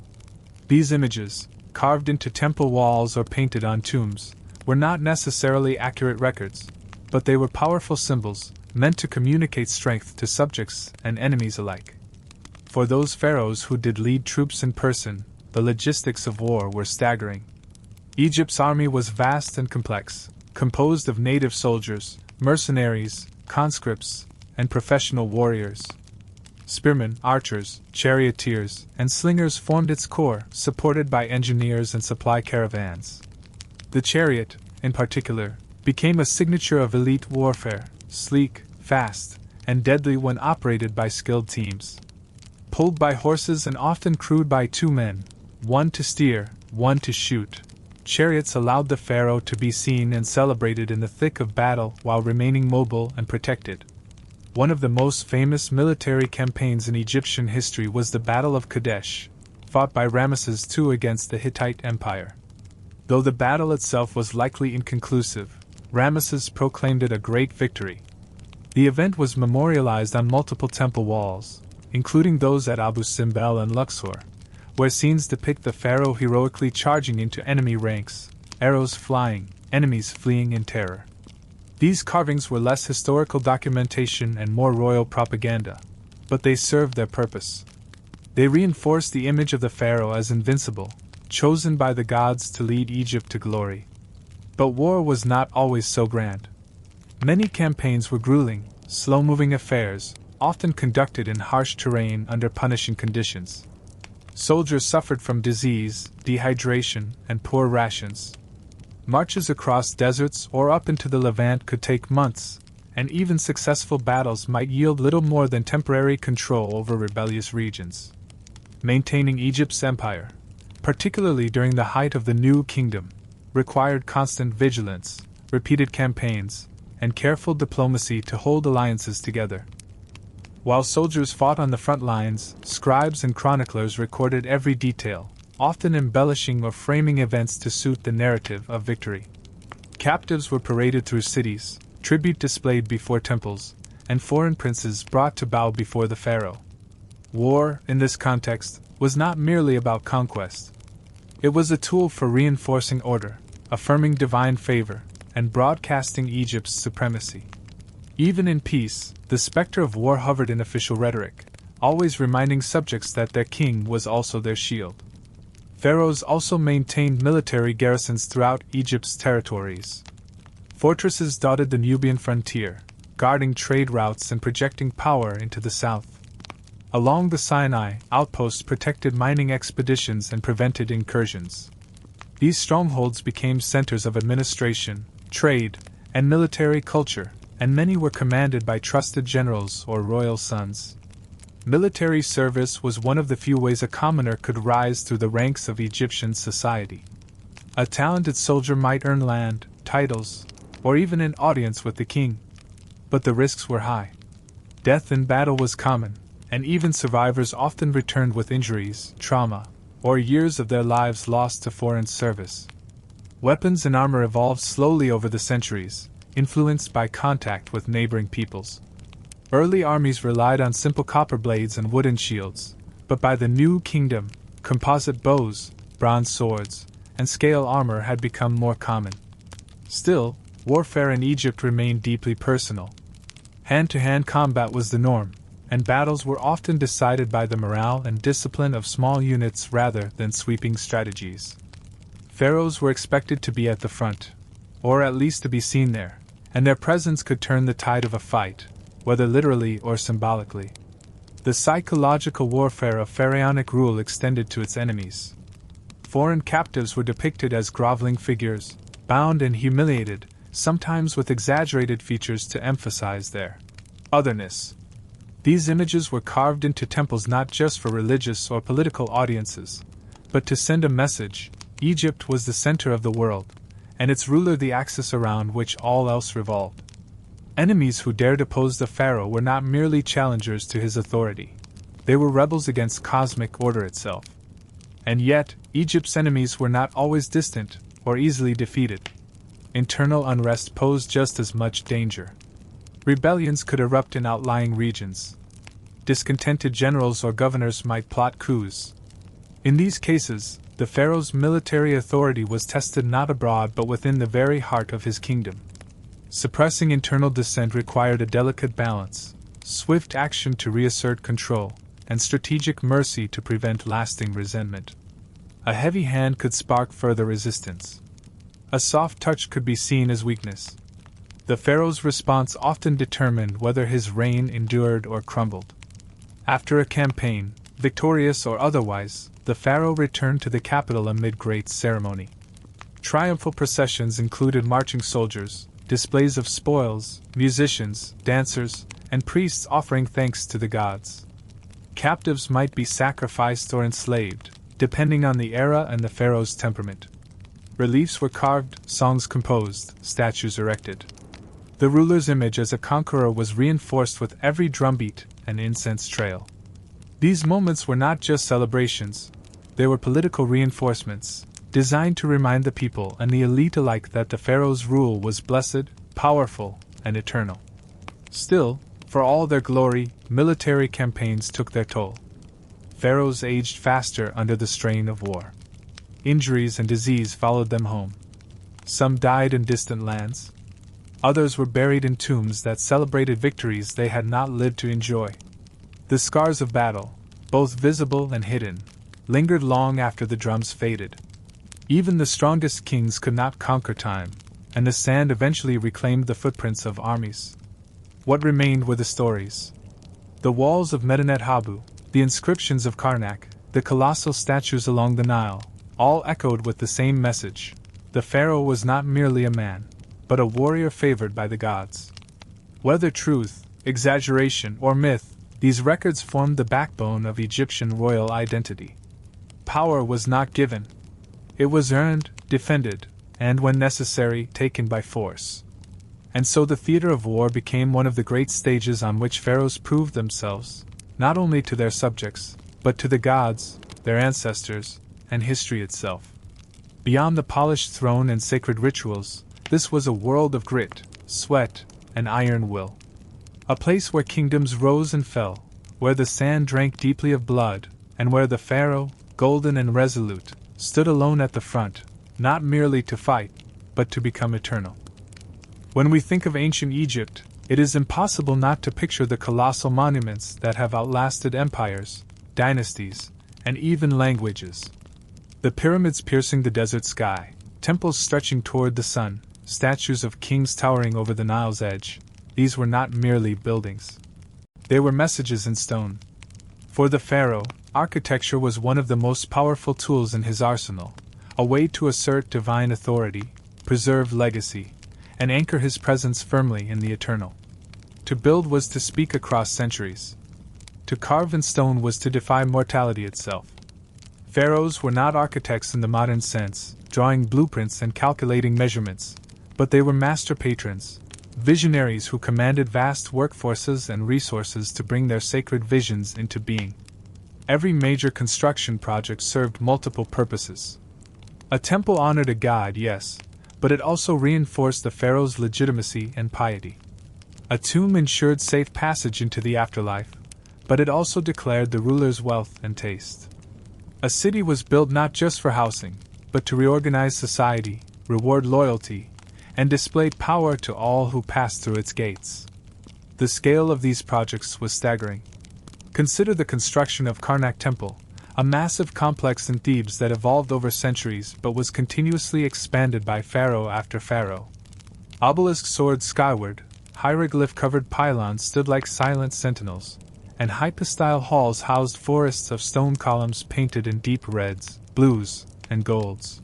These images, carved into temple walls or painted on tombs, were not necessarily accurate records, but they were powerful symbols, meant to communicate strength to subjects and enemies alike. For those pharaohs who did lead troops in person, the logistics of war were staggering. Egypt's army was vast and complex, composed of native soldiers, mercenaries, conscripts, and professional warriors. Spearmen, archers, charioteers, and slingers formed its core, supported by engineers and supply caravans. The chariot, in particular, became a signature of elite warfare, sleek, fast, and deadly when operated by skilled teams. Pulled by horses and often crewed by two men, one to steer, one to shoot, chariots allowed the pharaoh to be seen and celebrated in the thick of battle while remaining mobile and protected. One of the most famous military campaigns in Egyptian history was the Battle of Kadesh, fought by Ramesses II against the Hittite Empire. Though the battle itself was likely inconclusive, Ramesses proclaimed it a great victory. The event was memorialized on multiple temple walls, including those at Abu Simbel and Luxor, where scenes depict the pharaoh heroically charging into enemy ranks, arrows flying, enemies fleeing in terror. These carvings were less historical documentation and more royal propaganda, but they served their purpose. They reinforced the image of the pharaoh as invincible, chosen by the gods to lead Egypt to glory. But war was not always so grand. Many campaigns were grueling, slow-moving affairs, often conducted in harsh terrain under punishing conditions. Soldiers suffered from disease, dehydration, and poor rations. Marches across deserts or up into the Levant could take months, and even successful battles might yield little more than temporary control over rebellious regions. Maintaining Egypt's empire, particularly during the height of the New Kingdom, required constant vigilance, repeated campaigns, and careful diplomacy to hold alliances together. While soldiers fought on the front lines, scribes and chroniclers recorded every detail, often embellishing or framing events to suit the narrative of victory. Captives were paraded through cities, tribute displayed before temples, and foreign princes brought to bow before the pharaoh. War, in this context, was not merely about conquest. It was a tool for reinforcing order, affirming divine favor, and broadcasting Egypt's supremacy. Even in peace, the specter of war hovered in official rhetoric, always reminding subjects that their king was also their shield. Pharaohs also maintained military garrisons throughout Egypt's territories. Fortresses dotted the Nubian frontier, guarding trade routes and projecting power into the south. Along the Sinai, outposts protected mining expeditions and prevented incursions. These strongholds became centers of administration, trade, and military culture, and many were commanded by trusted generals or royal sons. Military service was one of the few ways a commoner could rise through the ranks of Egyptian society. A talented soldier might earn land, titles, or even an audience with the king. But the risks were high. Death in battle was common, and even survivors often returned with injuries, trauma, or years of their lives lost to foreign service. Weapons and armor evolved slowly over the centuries, influenced by contact with neighboring peoples. Early armies relied on simple copper blades and wooden shields, but by the New Kingdom, composite bows, bronze swords, and scale armor had become more common. Still, warfare in Egypt remained deeply personal. Hand-to-hand combat was the norm, and battles were often decided by the morale and discipline of small units rather than sweeping strategies. Pharaohs were expected to be at the front, or at least to be seen there, and their presence could turn the tide of a fight, whether literally or symbolically. The psychological warfare of pharaonic rule extended to its enemies. Foreign captives were depicted as groveling figures, bound and humiliated, sometimes with exaggerated features to emphasize their otherness. These images were carved into temples not just for religious or political audiences, but to send a message: Egypt was the center of the world, and its ruler the axis around which all else revolved. Enemies who dared oppose the pharaoh were not merely challengers to his authority. They were rebels against cosmic order itself. And yet, Egypt's enemies were not always distant or easily defeated. Internal unrest posed just as much danger. Rebellions could erupt in outlying regions. Discontented generals or governors might plot coups. In these cases, the pharaoh's military authority was tested not abroad but within the very heart of his kingdom. Suppressing internal dissent required a delicate balance, swift action to reassert control, and strategic mercy to prevent lasting resentment. A heavy hand could spark further resistance. A soft touch could be seen as weakness. The pharaoh's response often determined whether his reign endured or crumbled. After a campaign, victorious or otherwise, the pharaoh returned to the capital amid great ceremony. Triumphal processions included marching soldiers, displays of spoils, musicians, dancers, and priests offering thanks to the gods. Captives might be sacrificed or enslaved, depending on the era and the pharaoh's temperament. Reliefs were carved, songs composed, statues erected. The ruler's image as a conqueror was reinforced with every drumbeat and incense trail. These moments were not just celebrations, they were political reinforcements, designed to remind the people and the elite alike that the pharaoh's rule was blessed, powerful, and eternal. Still, for all their glory, military campaigns took their toll. Pharaohs aged faster under the strain of war. Injuries and disease followed them home. Some died in distant lands. Others were buried in tombs that celebrated victories they had not lived to enjoy. The scars of battle, both visible and hidden, lingered long after the drums faded. Even the strongest kings could not conquer time, and the sand eventually reclaimed the footprints of armies. What remained were the stories. The walls of Medinet Habu, the inscriptions of Karnak, the colossal statues along the Nile, all echoed with the same message: the pharaoh was not merely a man, but a warrior favored by the gods. Whether truth, exaggeration, or myth, these records formed the backbone of Egyptian royal identity. Power was not given. It was earned, defended, and when necessary, taken by force. And so the theater of war became one of the great stages on which pharaohs proved themselves, not only to their subjects, but to the gods, their ancestors, and history itself. Beyond the polished throne and sacred rituals, this was a world of grit, sweat, and iron will. A place where kingdoms rose and fell, where the sand drank deeply of blood, and where the pharaoh, golden and resolute, stood alone at the front, not merely to fight, but to become eternal. When we think of ancient Egypt, it is impossible not to picture the colossal monuments that have outlasted empires, dynasties, and even languages. The pyramids piercing the desert sky, temples stretching toward the sun, statues of kings towering over the Nile's edge, these were not merely buildings. They were messages in stone. For the pharaoh, architecture was one of the most powerful tools in his arsenal, a way to assert divine authority, preserve legacy, and anchor his presence firmly in the eternal. To build was to speak across centuries. To carve in stone was to defy mortality itself. Pharaohs were not architects in the modern sense, drawing blueprints and calculating measurements, but they were master patrons, visionaries who commanded vast workforces and resources to bring their sacred visions into being. Every major construction project served multiple purposes. A temple honored a god, yes, but it also reinforced the pharaoh's legitimacy and piety. A tomb ensured safe passage into the afterlife, but it also declared the ruler's wealth and taste. A city was built not just for housing, but to reorganize society, reward loyalty, and display power to all who passed through its gates. The scale of these projects was staggering. Consider the construction of Karnak Temple, a massive complex in Thebes that evolved over centuries but was continuously expanded by pharaoh after pharaoh. Obelisks soared skyward, hieroglyph-covered pylons stood like silent sentinels, and hypostyle halls housed forests of stone columns painted in deep reds, blues, and golds.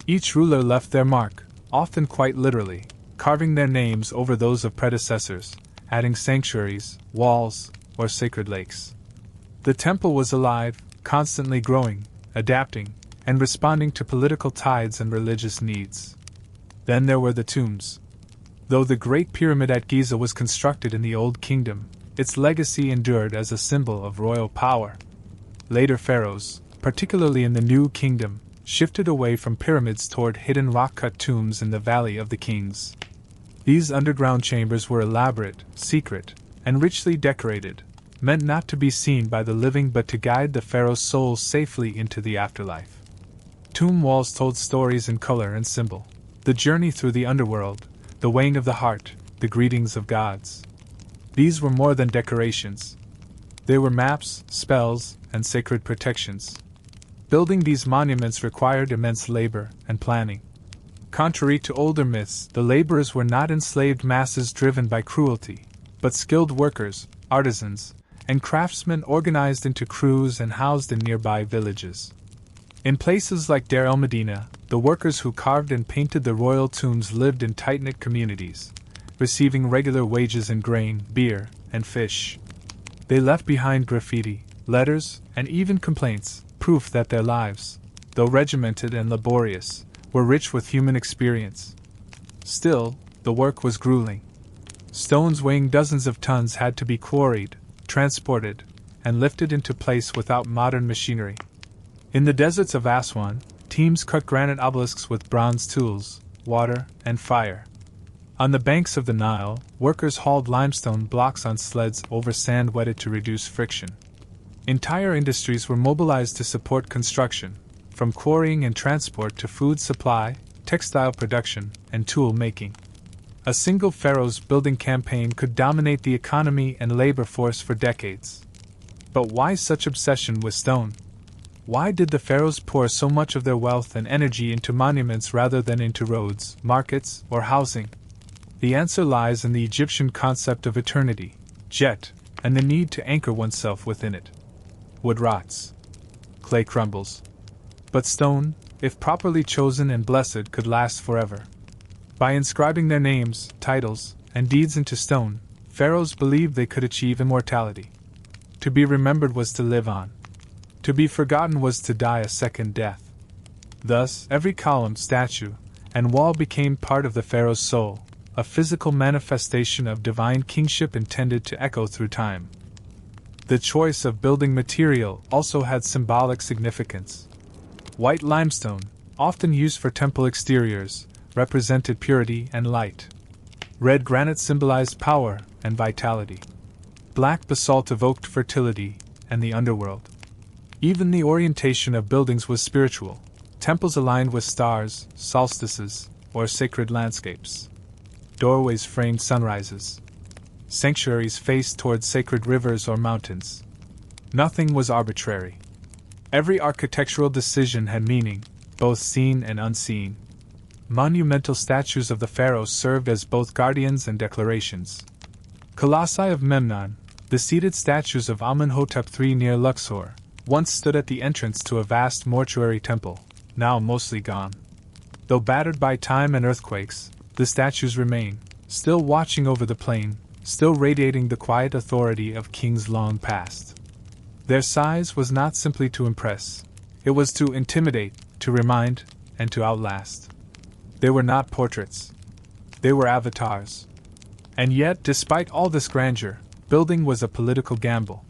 Each ruler left their mark, often quite literally, carving their names over those of predecessors, adding sanctuaries, walls, or sacred lakes. The temple was alive, constantly growing, adapting, and responding to political tides and religious needs. Then there were the tombs. Though the Great Pyramid at Giza was constructed in the Old Kingdom, its legacy endured as a symbol of royal power. Later pharaohs, particularly in the New Kingdom, shifted away from pyramids toward hidden rock-cut tombs in the Valley of the Kings. These underground chambers were elaborate, secret, and richly decorated, meant not to be seen by the living but to guide the pharaoh's soul safely into the afterlife. Tomb walls told stories in color and symbol, the journey through the underworld, the weighing of the heart, the greetings of gods. These were more than decorations. They were maps, spells, and sacred protections. Building these monuments required immense labor and planning. Contrary to older myths, the laborers were not enslaved masses driven by cruelty, but skilled workers, artisans, and craftsmen organized into crews and housed in nearby villages. In places like Deir el-Medina, the workers who carved and painted the royal tombs lived in tight-knit communities, receiving regular wages in grain, beer, and fish. They left behind graffiti, letters, and even complaints, proof that their lives, though regimented and laborious, were rich with human experience. Still, the work was grueling. Stones weighing dozens of tons had to be quarried, transported, and lifted into place without modern machinery. In the deserts of Aswan, teams cut granite obelisks with bronze tools, water, and fire. On the banks of the Nile, workers hauled limestone blocks on sleds over sand wetted to reduce friction. Entire industries were mobilized to support construction, from quarrying and transport to food supply, textile production, and tool making. A single pharaoh's building campaign could dominate the economy and labor force for decades. But why such obsession with stone? Why did the pharaohs pour so much of their wealth and energy into monuments rather than into roads, markets, or housing? The answer lies in the Egyptian concept of eternity, jet, and the need to anchor oneself within it. Wood rots. Clay crumbles. But stone, if properly chosen and blessed, could last forever. By inscribing their names, titles, and deeds into stone, pharaohs believed they could achieve immortality. To be remembered was to live on. To be forgotten was to die a second death. Thus, every column, statue, and wall became part of the pharaoh's soul, a physical manifestation of divine kingship intended to echo through time. The choice of building material also had symbolic significance. White limestone, often used for temple exteriors, represented purity and light. Red granite symbolized power and vitality. Black basalt evoked fertility and the underworld. Even the orientation of buildings was spiritual. Temples aligned with stars, solstices, or sacred landscapes. Doorways framed sunrises. Sanctuaries faced toward sacred rivers or mountains. Nothing was arbitrary. Every architectural decision had meaning, both seen and unseen. Monumental statues of the pharaohs served as both guardians and declarations. Colossi of Memnon, the seated statues of Amenhotep III near Luxor, once stood at the entrance to a vast mortuary temple, now mostly gone. Though battered by time and earthquakes, the statues remain, still watching over the plain, still radiating the quiet authority of kings long past. Their size was not simply to impress, it was to intimidate, to remind, and to outlast. They were not portraits. They were avatars. And yet, despite all this grandeur, building was a political gamble.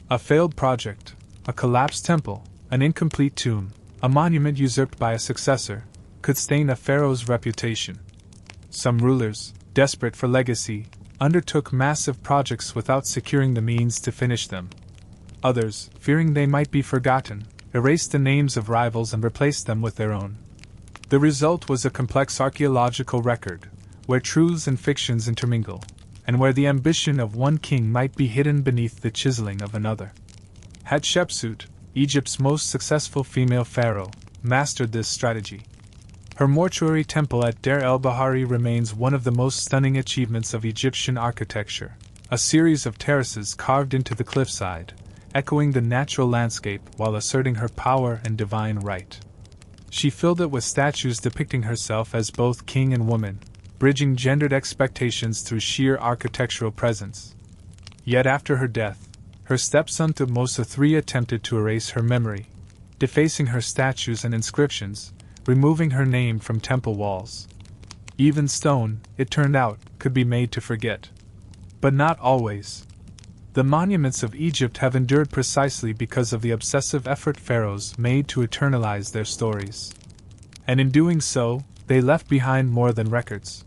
A failed project, a collapsed temple, an incomplete tomb, a monument usurped by a successor, could stain a pharaoh's reputation. Some rulers, desperate for legacy, undertook massive projects without securing the means to finish them. Others, fearing they might be forgotten, erased the names of rivals and replaced them with their own. The result was a complex archaeological record, where truths and fictions intermingle, and where the ambition of one king might be hidden beneath the chiseling of another. Hatshepsut, Egypt's most successful female pharaoh, mastered this strategy. Her mortuary temple at Deir el-Bahari remains one of the most stunning achievements of Egyptian architecture, a series of terraces carved into the cliffside, echoing the natural landscape while asserting her power and divine right. She filled it with statues depicting herself as both king and woman, bridging gendered expectations through sheer architectural presence. Yet after her death, her stepson Thutmose III attempted to erase her memory, defacing her statues and inscriptions, removing her name from temple walls. Even stone, it turned out, could be made to forget. But not always. The monuments of Egypt have endured precisely because of the obsessive effort pharaohs made to eternalize their stories. And in doing so, they left behind more than records.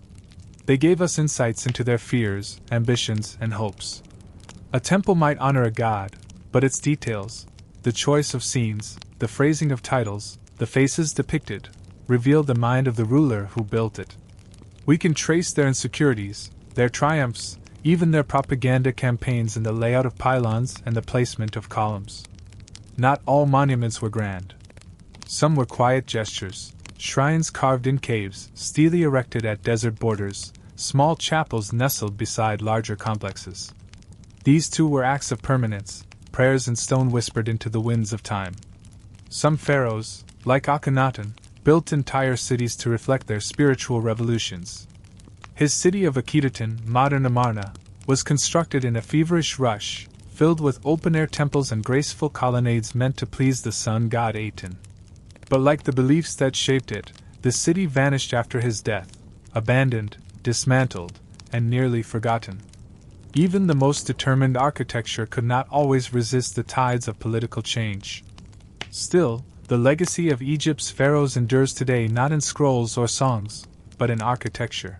They gave us insights into their fears, ambitions, and hopes. A temple might honor a god, but its details, the choice of scenes, the phrasing of titles, the faces depicted, reveal the mind of the ruler who built it. We can trace their insecurities, their triumphs, even their propaganda campaigns in the layout of pylons and the placement of columns. Not all monuments were grand. Some were quiet gestures, shrines carved in caves, steely erected at desert borders, small chapels nestled beside larger complexes. These too were acts of permanence, prayers in stone whispered into the winds of time. Some pharaohs, like Akhenaten, built entire cities to reflect their spiritual revolutions. His city of Akhetaten, modern Amarna, was constructed in a feverish rush, filled with open-air temples and graceful colonnades meant to please the sun god Aten. But like the beliefs that shaped it, the city vanished after his death, abandoned, dismantled, and nearly forgotten. Even the most determined architecture could not always resist the tides of political change. Still, the legacy of Egypt's pharaohs endures today not in scrolls or songs, but in architecture.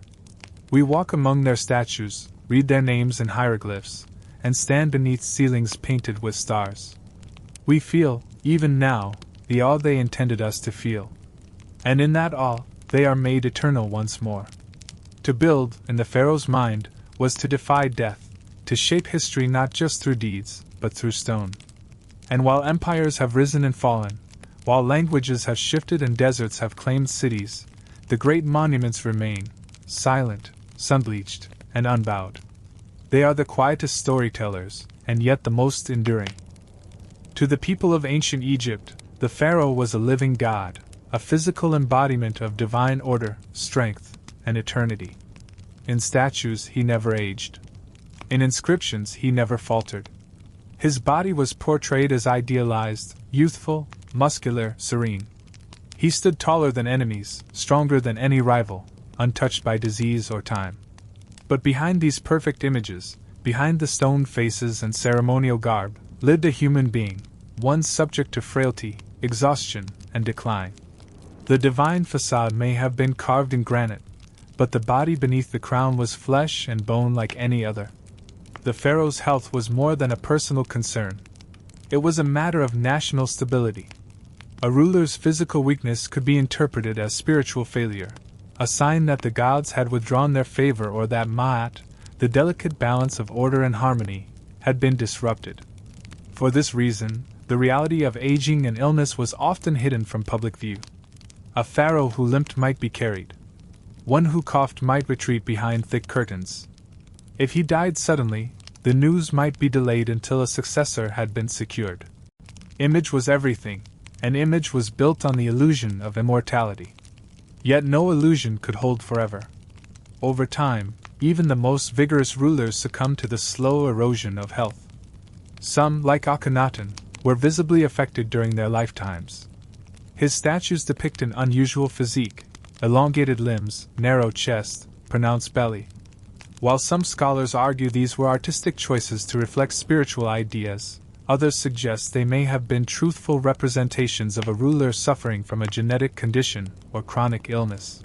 We walk among their statues, read their names in hieroglyphs, and stand beneath ceilings painted with stars. We feel, even now, the awe they intended us to feel. And in that awe, they are made eternal once more. To build, in the pharaoh's mind, was to defy death, to shape history not just through deeds, but through stone. And while empires have risen and fallen, while languages have shifted and deserts have claimed cities, the great monuments remain, silent, sun-bleached, and unbowed. They are the quietest storytellers, and yet the most enduring. To the people of ancient Egypt, the pharaoh was a living god, a physical embodiment of divine order, strength, and eternity. In statues he never aged. In inscriptions he never faltered. His body was portrayed as idealized, youthful, muscular, serene. He stood taller than enemies, stronger than any rival, untouched by disease or time. But behind these perfect images, behind the stone faces and ceremonial garb, lived a human being, one subject to frailty, exhaustion, and decline. The divine facade may have been carved in granite, but the body beneath the crown was flesh and bone like any other. The pharaoh's health was more than a personal concern. It was a matter of national stability. A ruler's physical weakness could be interpreted as spiritual failure, a sign that the gods had withdrawn their favor or that Ma'at, the delicate balance of order and harmony, had been disrupted. For this reason, the reality of aging and illness was often hidden from public view. A pharaoh who limped might be carried. One who coughed might retreat behind thick curtains. If he died suddenly, the news might be delayed until a successor had been secured. Image was everything. An image was built on the illusion of immortality. Yet no illusion could hold forever. Over time, even the most vigorous rulers succumbed to the slow erosion of health. Some, like Akhenaten, were visibly affected during their lifetimes. His statues depict an unusual physique, elongated limbs, narrow chest, pronounced belly. While some scholars argue these were artistic choices to reflect spiritual ideas, others suggest they may have been truthful representations of a ruler suffering from a genetic condition or chronic illness.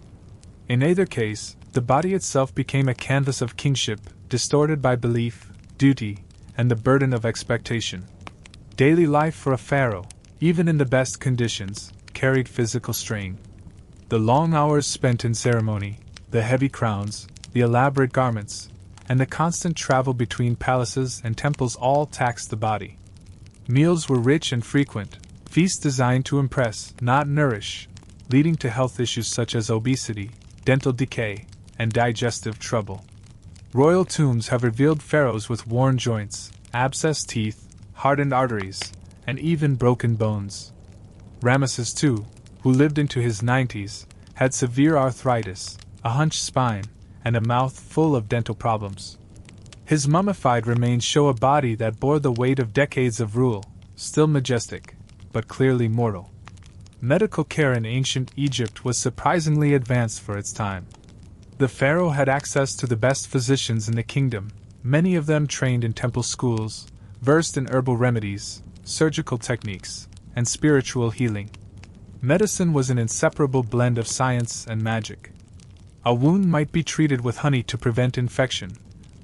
In either case, the body itself became a canvas of kingship, distorted by belief, duty, and the burden of expectation. Daily life for a pharaoh, even in the best conditions, carried physical strain. The long hours spent in ceremony, the heavy crowns, the elaborate garments, and the constant travel between palaces and temples all taxed the body. Meals were rich and frequent, feasts designed to impress, not nourish, leading to health issues such as obesity, dental decay, and digestive trouble. Royal tombs have revealed pharaohs with worn joints, abscessed teeth, hardened arteries, and even broken bones. Ramesses II, who lived into his 90s, had severe arthritis, a hunched spine, and a mouth full of dental problems. His mummified remains show a body that bore the weight of decades of rule, still majestic, but clearly mortal. Medical care in ancient Egypt was surprisingly advanced for its time. The pharaoh had access to the best physicians in the kingdom, many of them trained in temple schools, versed in herbal remedies, surgical techniques, and spiritual healing. Medicine was an inseparable blend of science and magic. A wound might be treated with honey to prevent infection,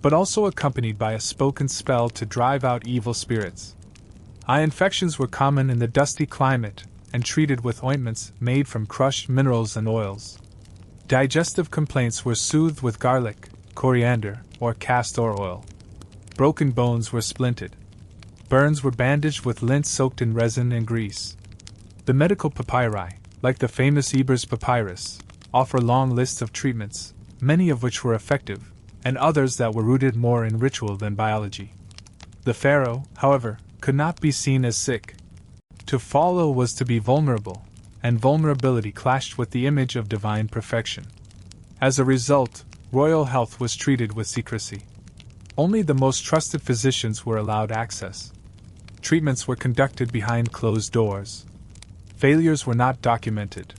but also accompanied by a spoken spell to drive out evil spirits. Eye infections were common in the dusty climate and treated with ointments made from crushed minerals and oils. Digestive complaints were soothed with garlic, coriander, or castor oil. Broken bones were splinted. Burns were bandaged with lint soaked in resin and grease. The medical papyri, like the famous Ebers papyrus, offer long lists of treatments, many of which were effective, and others that were rooted more in ritual than biology. The pharaoh, however, could not be seen as sick. To follow was to be vulnerable, and vulnerability clashed with the image of divine perfection. As a result, royal health was treated with secrecy. Only the most trusted physicians were allowed access. Treatments were conducted behind closed doors. Failures were not documented.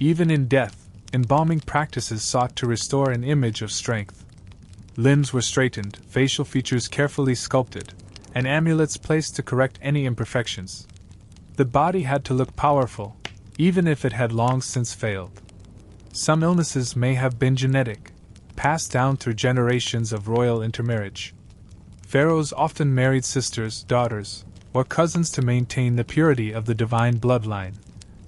Even in death, embalming practices sought to restore an image of strength. Limbs were straightened, facial features carefully sculpted, and amulets placed to correct any imperfections. The body had to look powerful, even if it had long since failed. Some illnesses may have been genetic, passed down through generations of royal intermarriage. Pharaohs often married sisters, daughters, or cousins to maintain the purity of the divine bloodline,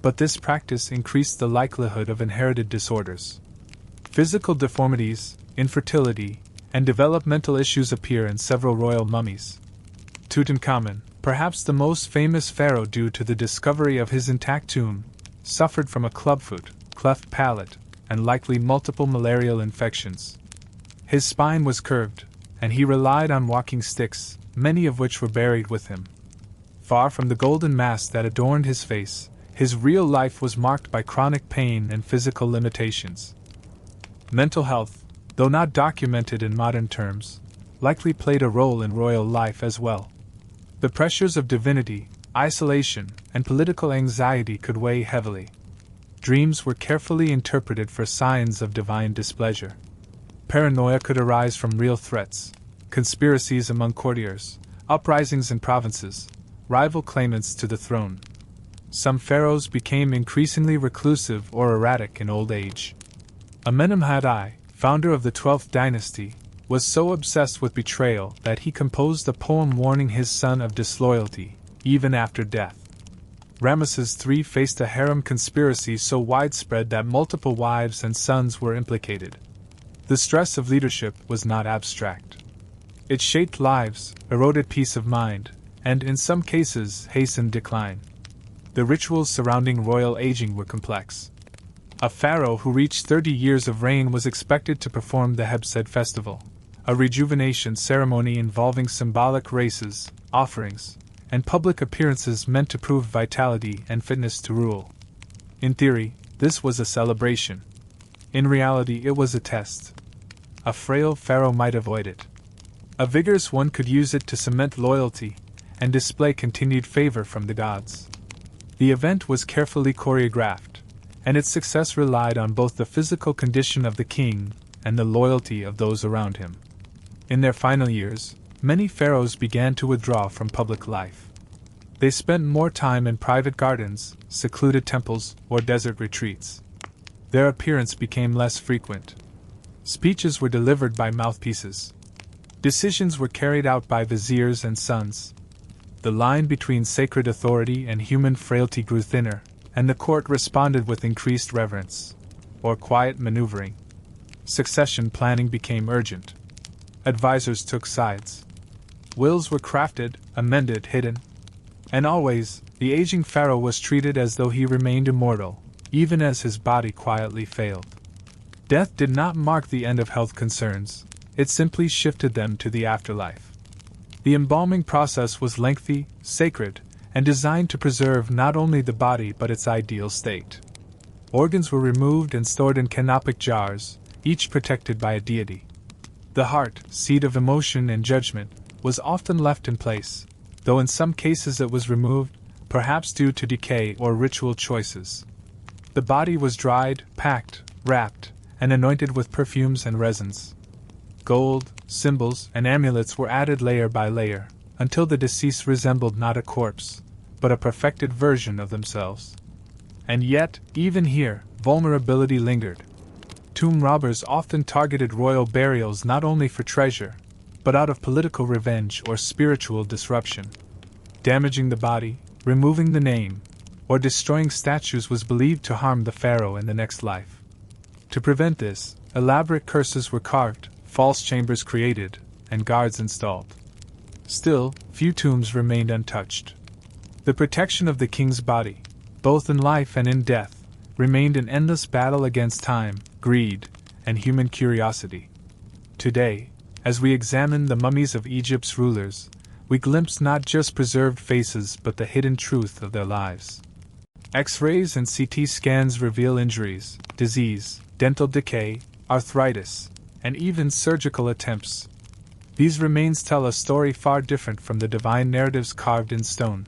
but this practice increased the likelihood of inherited disorders. Physical deformities, infertility, and developmental issues appear in several royal mummies. Tutankhamun, perhaps the most famous pharaoh due to the discovery of his intact tomb, suffered from a clubfoot, cleft palate, and likely multiple malarial infections. His spine was curved, and he relied on walking sticks, many of which were buried with him. Far from the golden mask that adorned his face, his real life was marked by chronic pain and physical limitations. Mental health, though not documented in modern terms, likely played a role in royal life as well. The pressures of divinity, isolation, and political anxiety could weigh heavily. Dreams were carefully interpreted for signs of divine displeasure. Paranoia could arise from real threats, conspiracies among courtiers, uprisings in provinces, rival claimants to the throne. Some pharaohs became increasingly reclusive or erratic in old age. Amenemhat I, founder of the 12th dynasty, was so obsessed with betrayal that he composed a poem warning his son of disloyalty, even after death. Ramesses III faced a harem conspiracy so widespread that multiple wives and sons were implicated. The stress of leadership was not abstract. It shaped lives, eroded peace of mind, and in some cases hastened decline. The rituals surrounding royal aging were complex. A pharaoh who reached 30 years of reign was expected to perform the Hebsed festival, a rejuvenation ceremony involving symbolic races, offerings, and public appearances meant to prove vitality and fitness to rule. In theory, this was a celebration. In reality, it was a test. A frail pharaoh might avoid it. A vigorous one could use it to cement loyalty and display continued favor from the gods. The event was carefully choreographed, and its success relied on both the physical condition of the king and the loyalty of those around him. In their final years, many pharaohs began to withdraw from public life. They spent more time in private gardens, secluded temples, or desert retreats. Their appearance became less frequent. Speeches were delivered by mouthpieces. Decisions were carried out by viziers and sons. The line between sacred authority and human frailty grew thinner, and the court responded with increased reverence, or quiet maneuvering. Succession planning became urgent. Advisors took sides. Wills were crafted, amended, hidden. And always, the aging pharaoh was treated as though he remained immortal, even as his body quietly failed. Death did not mark the end of health concerns, it simply shifted them to the afterlife. The embalming process was lengthy, sacred, and designed to preserve not only the body but its ideal state. Organs were removed and stored in canopic jars, each protected by a deity. The heart, seat of emotion and judgment, was often left in place, though in some cases it was removed, perhaps due to decay or ritual choices. The body was dried, packed, wrapped, and anointed with perfumes and resins. Gold, symbols, and amulets were added layer by layer, until the deceased resembled not a corpse, but a perfected version of themselves. And yet, even here, vulnerability lingered. Tomb robbers often targeted royal burials not only for treasure, but out of political revenge or spiritual disruption. Damaging the body, removing the name, or destroying statues was believed to harm the pharaoh in the next life. To prevent this, elaborate curses were carved, false chambers created, and guards installed. Still, few tombs remained untouched. The protection of the king's body, both in life and in death, remained an endless battle against time, greed, and human curiosity. Today, as we examine the mummies of Egypt's rulers, we glimpse not just preserved faces but the hidden truth of their lives. X-rays and CT scans reveal injuries, disease, dental decay, arthritis, and even surgical attempts. These remains tell a story far different from the divine narratives carved in stone.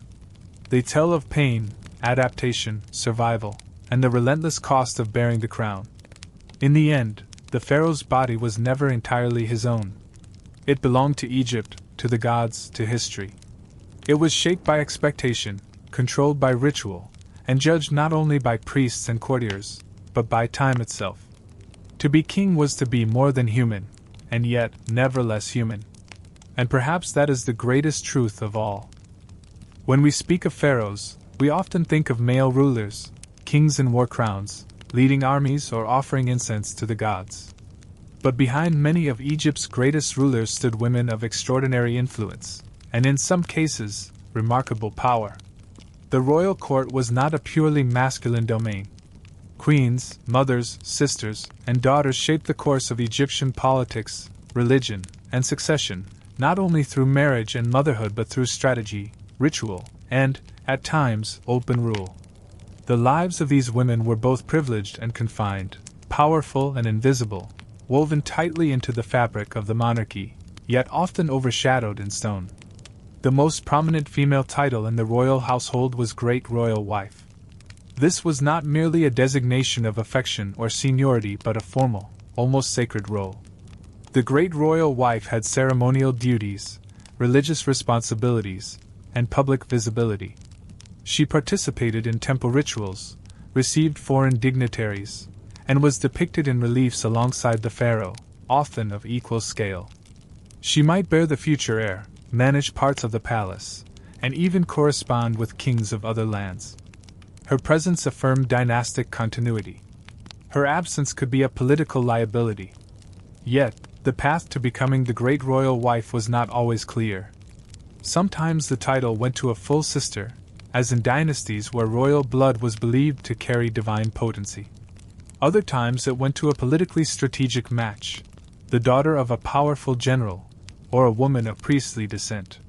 They tell of pain, adaptation, survival, and the relentless cost of bearing the crown. In the end, the pharaoh's body was never entirely his own. It belonged to Egypt, to the gods, to history. It was shaped by expectation, controlled by ritual, and judged not only by priests and courtiers, but by time itself. To be king was to be more than human, and yet never less human. And perhaps that is the greatest truth of all. When we speak of pharaohs, we often think of male rulers, kings in war crowns, leading armies or offering incense to the gods. But behind many of Egypt's greatest rulers stood women of extraordinary influence, and in some cases, remarkable power. The royal court was not a purely masculine domain. Queens, mothers, sisters, and daughters shaped the course of Egyptian politics, religion, and succession, not only through marriage and motherhood but through strategy, ritual, and, at times, open rule. The lives of these women were both privileged and confined, powerful and invisible, woven tightly into the fabric of the monarchy, yet often overshadowed in stone. The most prominent female title in the royal household was Great Royal Wife. This was not merely a designation of affection or seniority but a formal, almost sacred role. The Great Royal Wife had ceremonial duties, religious responsibilities, and public visibility. She participated in temple rituals, received foreign dignitaries, and was depicted in reliefs alongside the pharaoh, often of equal scale. She might bear the future heir, manage parts of the palace, and even correspond with kings of other lands. Her presence affirmed dynastic continuity. Her absence could be a political liability. Yet, the path to becoming the great royal wife was not always clear. Sometimes the title went to a full sister, as in dynasties where royal blood was believed to carry divine potency. Other times it went to a politically strategic match, the daughter of a powerful general, or a woman of priestly descent.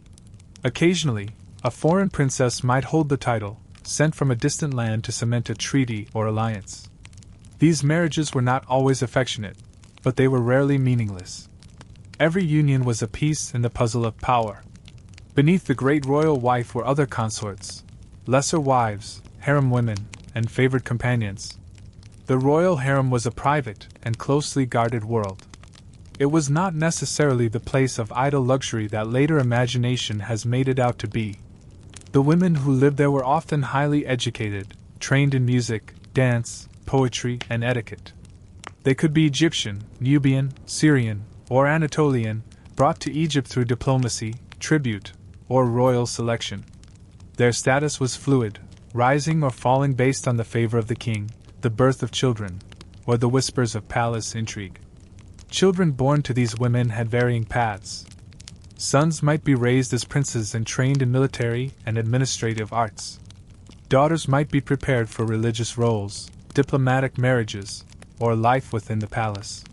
Occasionally, a foreign princess might hold the title, sent from a distant land to cement a treaty or alliance. These marriages were not always affectionate, but they were rarely meaningless. Every union was a piece in the puzzle of power. Beneath the great royal wife were other consorts, lesser wives, harem women, and favored companions. The royal harem was a private and closely guarded world. It was not necessarily the place of idle luxury that later imagination has made it out to be. The women who lived there were often highly educated, trained in music, dance, poetry, and etiquette. They could be Egyptian, Nubian, Syrian, or Anatolian, brought to Egypt through diplomacy, tribute, or royal selection. Their status was fluid, rising or falling based on the favor of the king, the birth of children, or the whispers of palace intrigue. Children born to these women had varying paths. Sons might be raised as princes and trained in military and administrative arts. Daughters might be prepared for religious roles, diplomatic marriages, or life within the palace.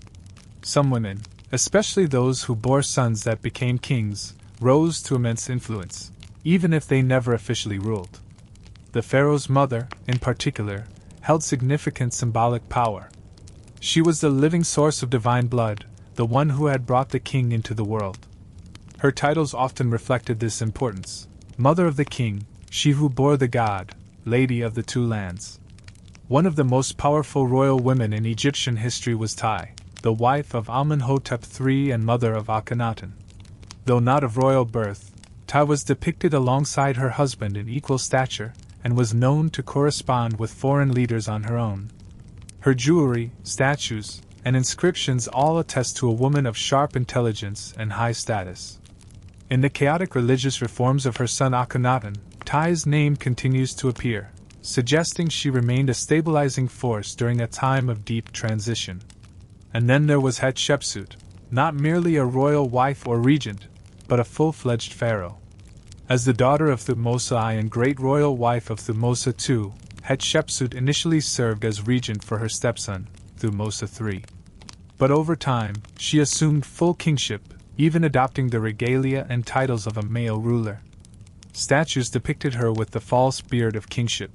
Some women, especially those who bore sons that became kings, rose to immense influence, even if they never officially ruled. The pharaoh's mother, in particular, held significant symbolic power. She was the living source of divine blood, the one who had brought the king into the world. Her titles often reflected this importance: Mother of the King, she who bore the god, Lady of the Two Lands. One of the most powerful royal women in Egyptian history was Tai, the wife of Amenhotep III and mother of Akhenaten. Though not of royal birth, Tai was depicted alongside her husband in equal stature, and was known to correspond with foreign leaders on her own. Her jewelry, statues, and inscriptions all attest to a woman of sharp intelligence and high status. In the chaotic religious reforms of her son Akhenaten, Tai's name continues to appear, suggesting she remained a stabilizing force during a time of deep transition. And then there was Hatshepsut, not merely a royal wife or regent, but a full-fledged pharaoh. As the daughter of Thutmose I and great royal wife of Thutmose II, Hatshepsut initially served as regent for her stepson, Thutmose III. But over time, she assumed full kingship, even adopting the regalia and titles of a male ruler. Statues depicted her with the false beard of kingship.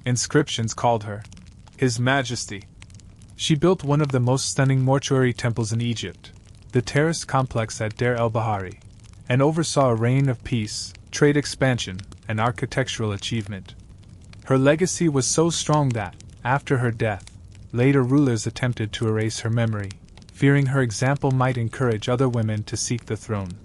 Inscriptions called her His Majesty. She built one of the most stunning mortuary temples in Egypt, the terraced complex at Deir el-Bahari, and oversaw a reign of peace, trade expansion, and architectural achievement. Her legacy was so strong that, after her death, later rulers attempted to erase her memory, fearing her example might encourage other women to seek the throne.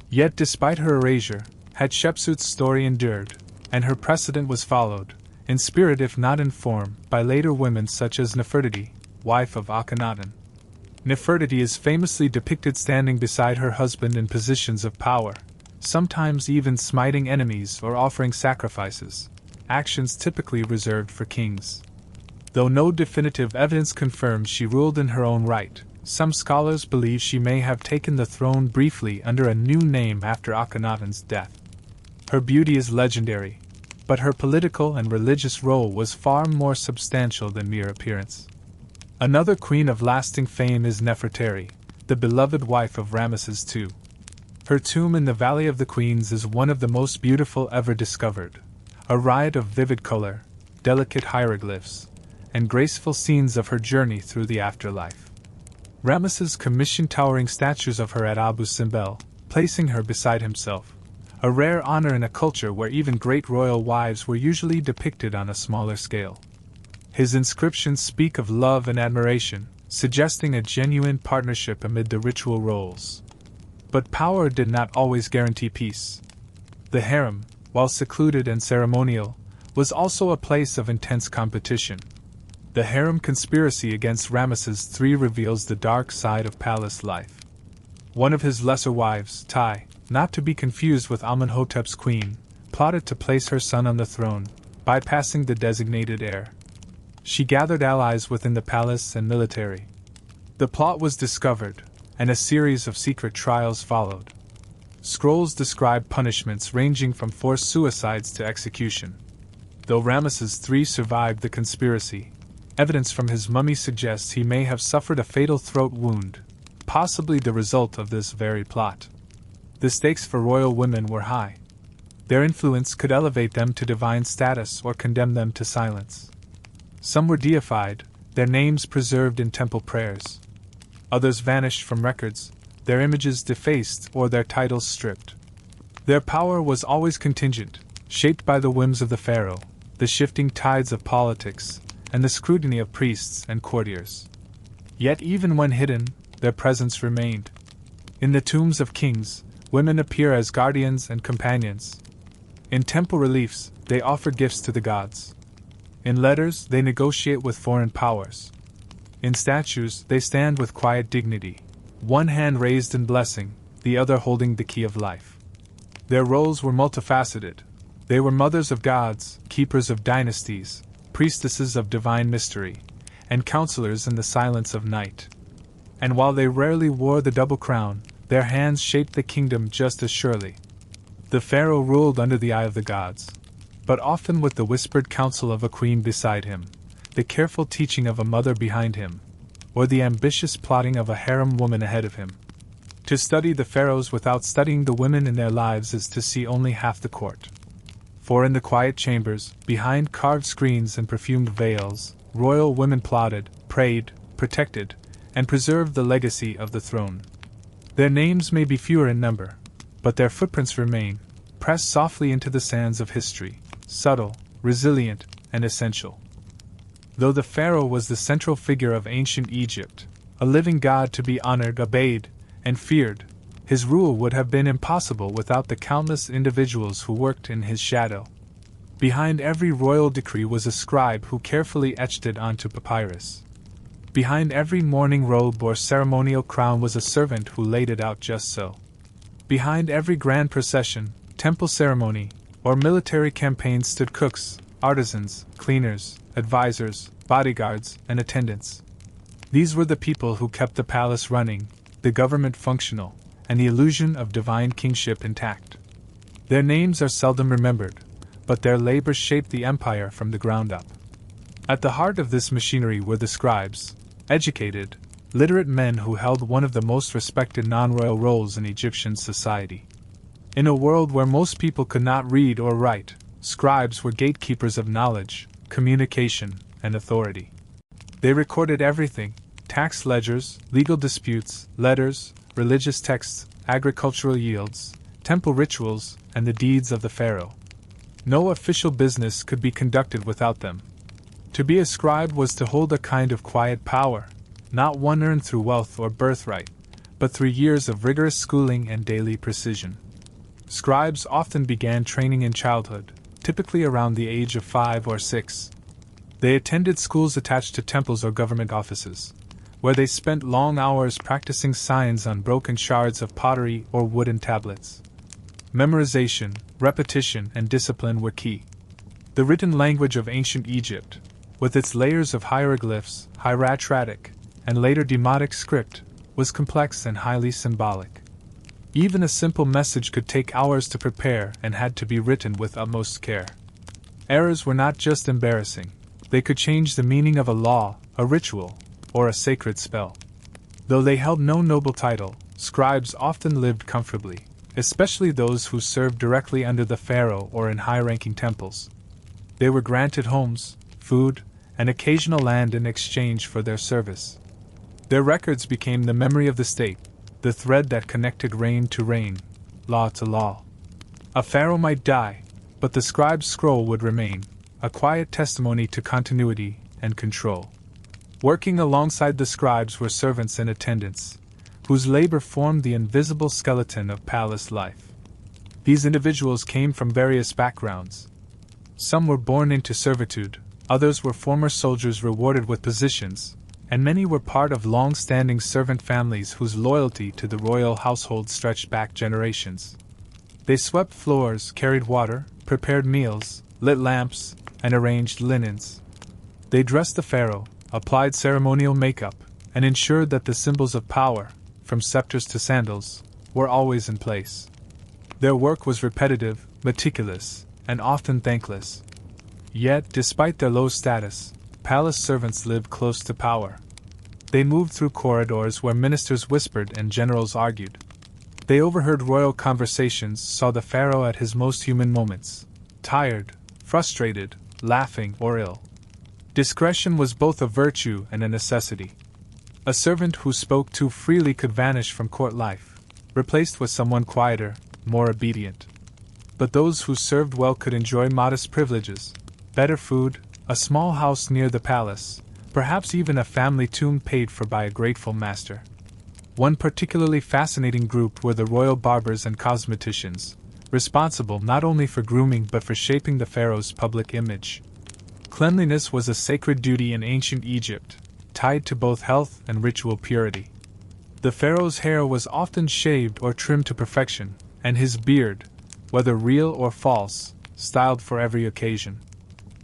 Yet despite her erasure, Hatshepsut's story endured, and her precedent was followed, in spirit if not in form, by later women such as Nefertiti, wife of Akhenaten. Nefertiti is famously depicted standing beside her husband in positions of power, sometimes even smiting enemies or offering sacrifices, actions typically reserved for kings. Though no definitive evidence confirms she ruled in her own right, some scholars believe she may have taken the throne briefly under a new name after Akhenaten's death. Her beauty is legendary, but her political and religious role was far more substantial than mere appearance. Another queen of lasting fame is Nefertari, the beloved wife of Ramesses II. Her tomb in the Valley of the Queens is one of the most beautiful ever discovered, a riot of vivid color, delicate hieroglyphs, and graceful scenes of her journey through the afterlife. Ramesses commissioned towering statues of her at Abu Simbel, placing her beside himself, a rare honor in a culture where even great royal wives were usually depicted on a smaller scale. His inscriptions speak of love and admiration, suggesting a genuine partnership amid the ritual roles. But power did not always guarantee peace. The harem, while secluded and ceremonial, was also a place of intense competition. The harem conspiracy against Ramesses III reveals the dark side of palace life. One of his lesser wives, Tai, not to be confused with Amenhotep's queen, plotted to place her son on the throne, bypassing the designated heir. She gathered allies within the palace and military. The plot was discovered, and a series of secret trials followed. Scrolls describe punishments ranging from forced suicides to execution. Though Ramesses III survived the conspiracy, evidence from his mummy suggests he may have suffered a fatal throat wound, possibly the result of this very plot. The stakes for royal women were high. Their influence could elevate them to divine status or condemn them to silence. Some were deified, their names preserved in temple prayers. Others vanished from records, their images defaced or their titles stripped. Their power was always contingent, shaped by the whims of the pharaoh, the shifting tides of politics, and the scrutiny of priests and courtiers. Yet even when hidden, their presence remained. In the tombs of kings, women appear as guardians and companions. In temple reliefs, they offer gifts to the gods. In letters, they negotiate with foreign powers. In statues, they stand with quiet dignity, one hand raised in blessing, the other holding the key of life. Their roles were multifaceted. They were mothers of gods, keepers of dynasties, priestesses of divine mystery, and counselors in the silence of night. And while they rarely wore the double crown, their hands shaped the kingdom just as surely. The pharaoh ruled under the eye of the gods, but often with the whispered counsel of a queen beside him, the careful teaching of a mother behind him, or the ambitious plotting of a harem woman ahead of him. To study the pharaohs without studying the women in their lives is to see only half the court. For in the quiet chambers, behind carved screens and perfumed veils, royal women plotted, prayed, protected, and preserved the legacy of the throne. Their names may be fewer in number, but their footprints remain, pressed softly into the sands of history, subtle, resilient, and essential. Though the pharaoh was the central figure of ancient Egypt, a living god to be honored, obeyed, and feared, his rule would have been impossible without the countless individuals who worked in his shadow. Behind every royal decree was a scribe who carefully etched it onto papyrus. Behind every mourning robe or ceremonial crown was a servant who laid it out just so. Behind every grand procession, temple ceremony, or military campaign stood cooks, artisans, cleaners, advisors, bodyguards, and attendants. These were the people who kept the palace running, the government functional, and the illusion of divine kingship intact. Their names are seldom remembered, but their labor shaped the empire from the ground up. At the heart of this machinery were the scribes, educated, literate men who held one of the most respected non-royal roles in Egyptian society. In a world where most people could not read or write, scribes were gatekeepers of knowledge, communication, and authority. They recorded everything: tax ledgers, legal disputes, letters, religious texts, agricultural yields, temple rituals, and the deeds of the pharaoh. No official business could be conducted without them. To be a scribe was to hold a kind of quiet power, not one earned through wealth or birthright, but through years of rigorous schooling and daily precision. Scribes often began training in childhood, typically around the age of 5 or 6. They attended schools attached to temples or government offices, where they spent long hours practicing signs on broken shards of pottery or wooden tablets. Memorization, repetition, and discipline were key. The written language of ancient Egypt, with its layers of hieroglyphs, hieratic, and later demotic script, was complex and highly symbolic. Even a simple message could take hours to prepare and had to be written with utmost care. Errors were not just embarrassing, they could change the meaning of a law, a ritual, or a sacred spell. Though they held no noble title, scribes often lived comfortably, especially those who served directly under the pharaoh or in high-ranking temples. They were granted homes, food, and occasional land in exchange for their service. Their records became the memory of the state, the thread that connected reign to reign, law to law. A pharaoh might die, but the scribe's scroll would remain, a quiet testimony to continuity and control. Working alongside the scribes were servants and attendants, whose labor formed the invisible skeleton of palace life. These individuals came from various backgrounds. Some were born into servitude, others were former soldiers rewarded with positions, and many were part of long-standing servant families whose loyalty to the royal household stretched back generations. They swept floors, carried water, prepared meals, lit lamps, and arranged linens. They dressed the pharaoh, applied ceremonial makeup, and ensured that the symbols of power, from scepters to sandals, were always in place. Their work was repetitive, meticulous, and often thankless. Yet, despite their low status, palace servants lived close to power. They moved through corridors where ministers whispered and generals argued. They overheard royal conversations, saw the pharaoh at his most human moments, tired, frustrated, laughing, or ill. Discretion was both a virtue and a necessity. A servant who spoke too freely could vanish from court life, replaced with someone quieter, more obedient. But those who served well could enjoy modest privileges, better food, a small house near the palace, perhaps even a family tomb paid for by a grateful master. One particularly fascinating group were the royal barbers and cosmeticians, responsible not only for grooming but for shaping the pharaoh's public image. Cleanliness was a sacred duty in ancient Egypt, tied to both health and ritual purity. The pharaoh's hair was often shaved or trimmed to perfection, and his beard, whether real or false, styled for every occasion.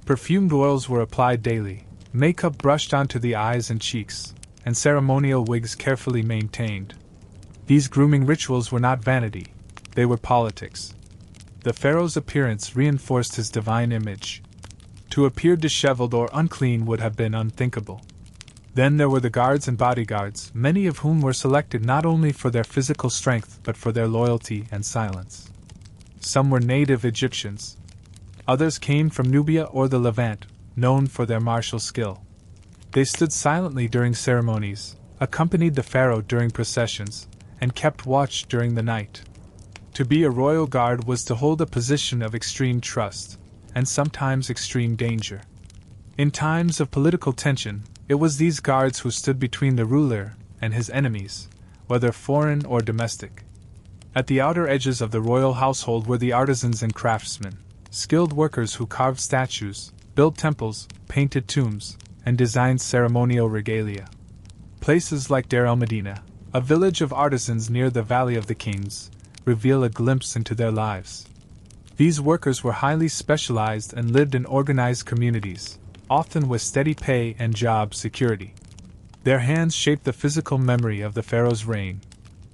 Perfumed oils were applied daily, makeup brushed onto the eyes and cheeks, and ceremonial wigs carefully maintained. These grooming rituals were not vanity, they were politics. The pharaoh's appearance reinforced his divine image. To appear disheveled or unclean would have been unthinkable. Then there were the guards and bodyguards, many of whom were selected not only for their physical strength but for their loyalty and silence. Some were native Egyptians. Others came from Nubia or the Levant, known for their martial skill. They stood silently during ceremonies, accompanied the pharaoh during processions, and kept watch during the night. To be a royal guard was to hold a position of extreme trust, and sometimes extreme danger. In times of political tension, it was these guards who stood between the ruler and his enemies, whether foreign or domestic. At the outer edges of the royal household were the artisans and craftsmen, skilled workers who carved statues, built temples, painted tombs, and designed ceremonial regalia. Places like Deir el-Medina, a village of artisans near the Valley of the Kings, reveal a glimpse into their lives. These workers were highly specialized and lived in organized communities, often with steady pay and job security. Their hands shaped the physical memory of the pharaoh's reign,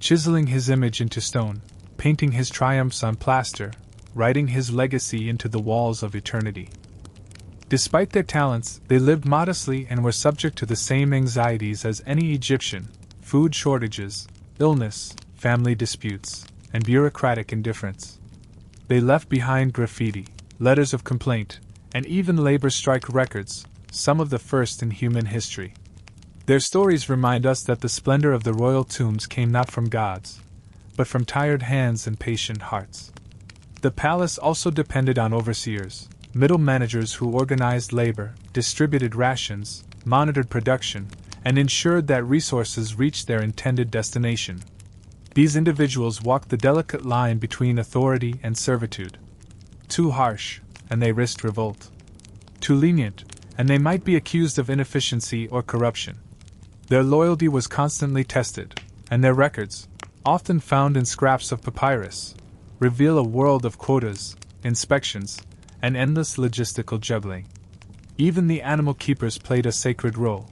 chiseling his image into stone, painting his triumphs on plaster, writing his legacy into the walls of eternity. Despite their talents, they lived modestly and were subject to the same anxieties as any Egyptian: food shortages, illness, family disputes, and bureaucratic indifference. They left behind graffiti, letters of complaint, and even labor strike records, some of the first in human history. Their stories remind us that the splendor of the royal tombs came not from gods, but from tired hands and patient hearts. The palace also depended on overseers, middle managers who organized labor, distributed rations, monitored production, and ensured that resources reached their intended destination. These individuals walked the delicate line between authority and servitude. Too harsh, and they risked revolt. Too lenient, and they might be accused of inefficiency or corruption. Their loyalty was constantly tested, and their records, often found in scraps of papyrus, reveal a world of quotas, inspections, and endless logistical juggling. Even the animal keepers played a sacred role.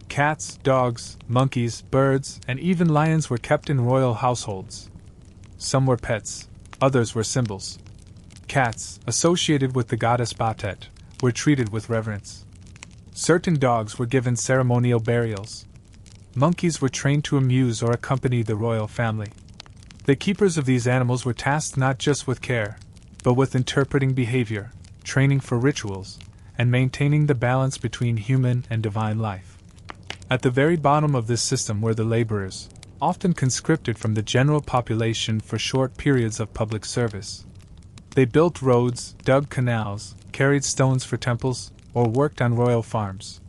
Cats, dogs, monkeys, birds, and even lions were kept in royal households. Some were pets, others were symbols. Cats, associated with the goddess Batet, were treated with reverence. Certain dogs were given ceremonial burials. Monkeys were trained to amuse or accompany the royal family. The keepers of these animals were tasked not just with care, but with interpreting behavior, training for rituals, and maintaining the balance between human and divine life. At the very bottom of this system were the laborers, often conscripted from the general population for short periods of public service. They built roads, dug canals, carried stones for temples, or worked on royal farms.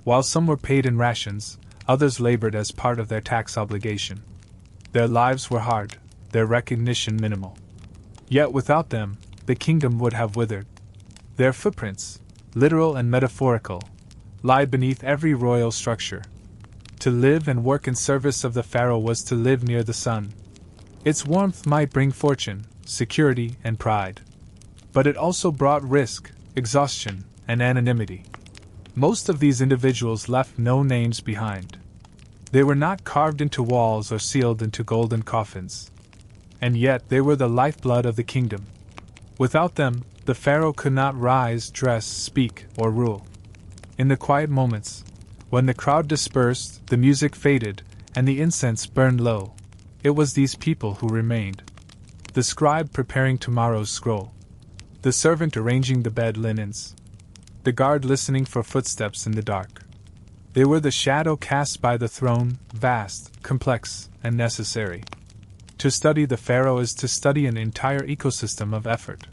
While some were paid in rations, others labored as part of their tax obligation. Their lives were hard, their recognition minimal. Yet without them, the kingdom would have withered. Their footprints, literal and metaphorical, lie beneath every royal structure. To live and work in service of the pharaoh was to live near the sun. Its warmth might bring fortune, security, and pride. But it also brought risk, exhaustion, and anonymity. Most of these individuals left no names behind. They were not carved into walls or sealed into golden coffins. And yet they were the lifeblood of the kingdom. Without them, the pharaoh could not rise, dress, speak, or rule. In the quiet moments, when the crowd dispersed, the music faded, and the incense burned low, it was these people who remained. The scribe preparing tomorrow's scroll. The servant arranging the bed linens. The guard listening for footsteps in the dark. They were the shadow cast by the throne, vast, complex, and necessary. To study the pharaoh is to study an entire ecosystem of effort.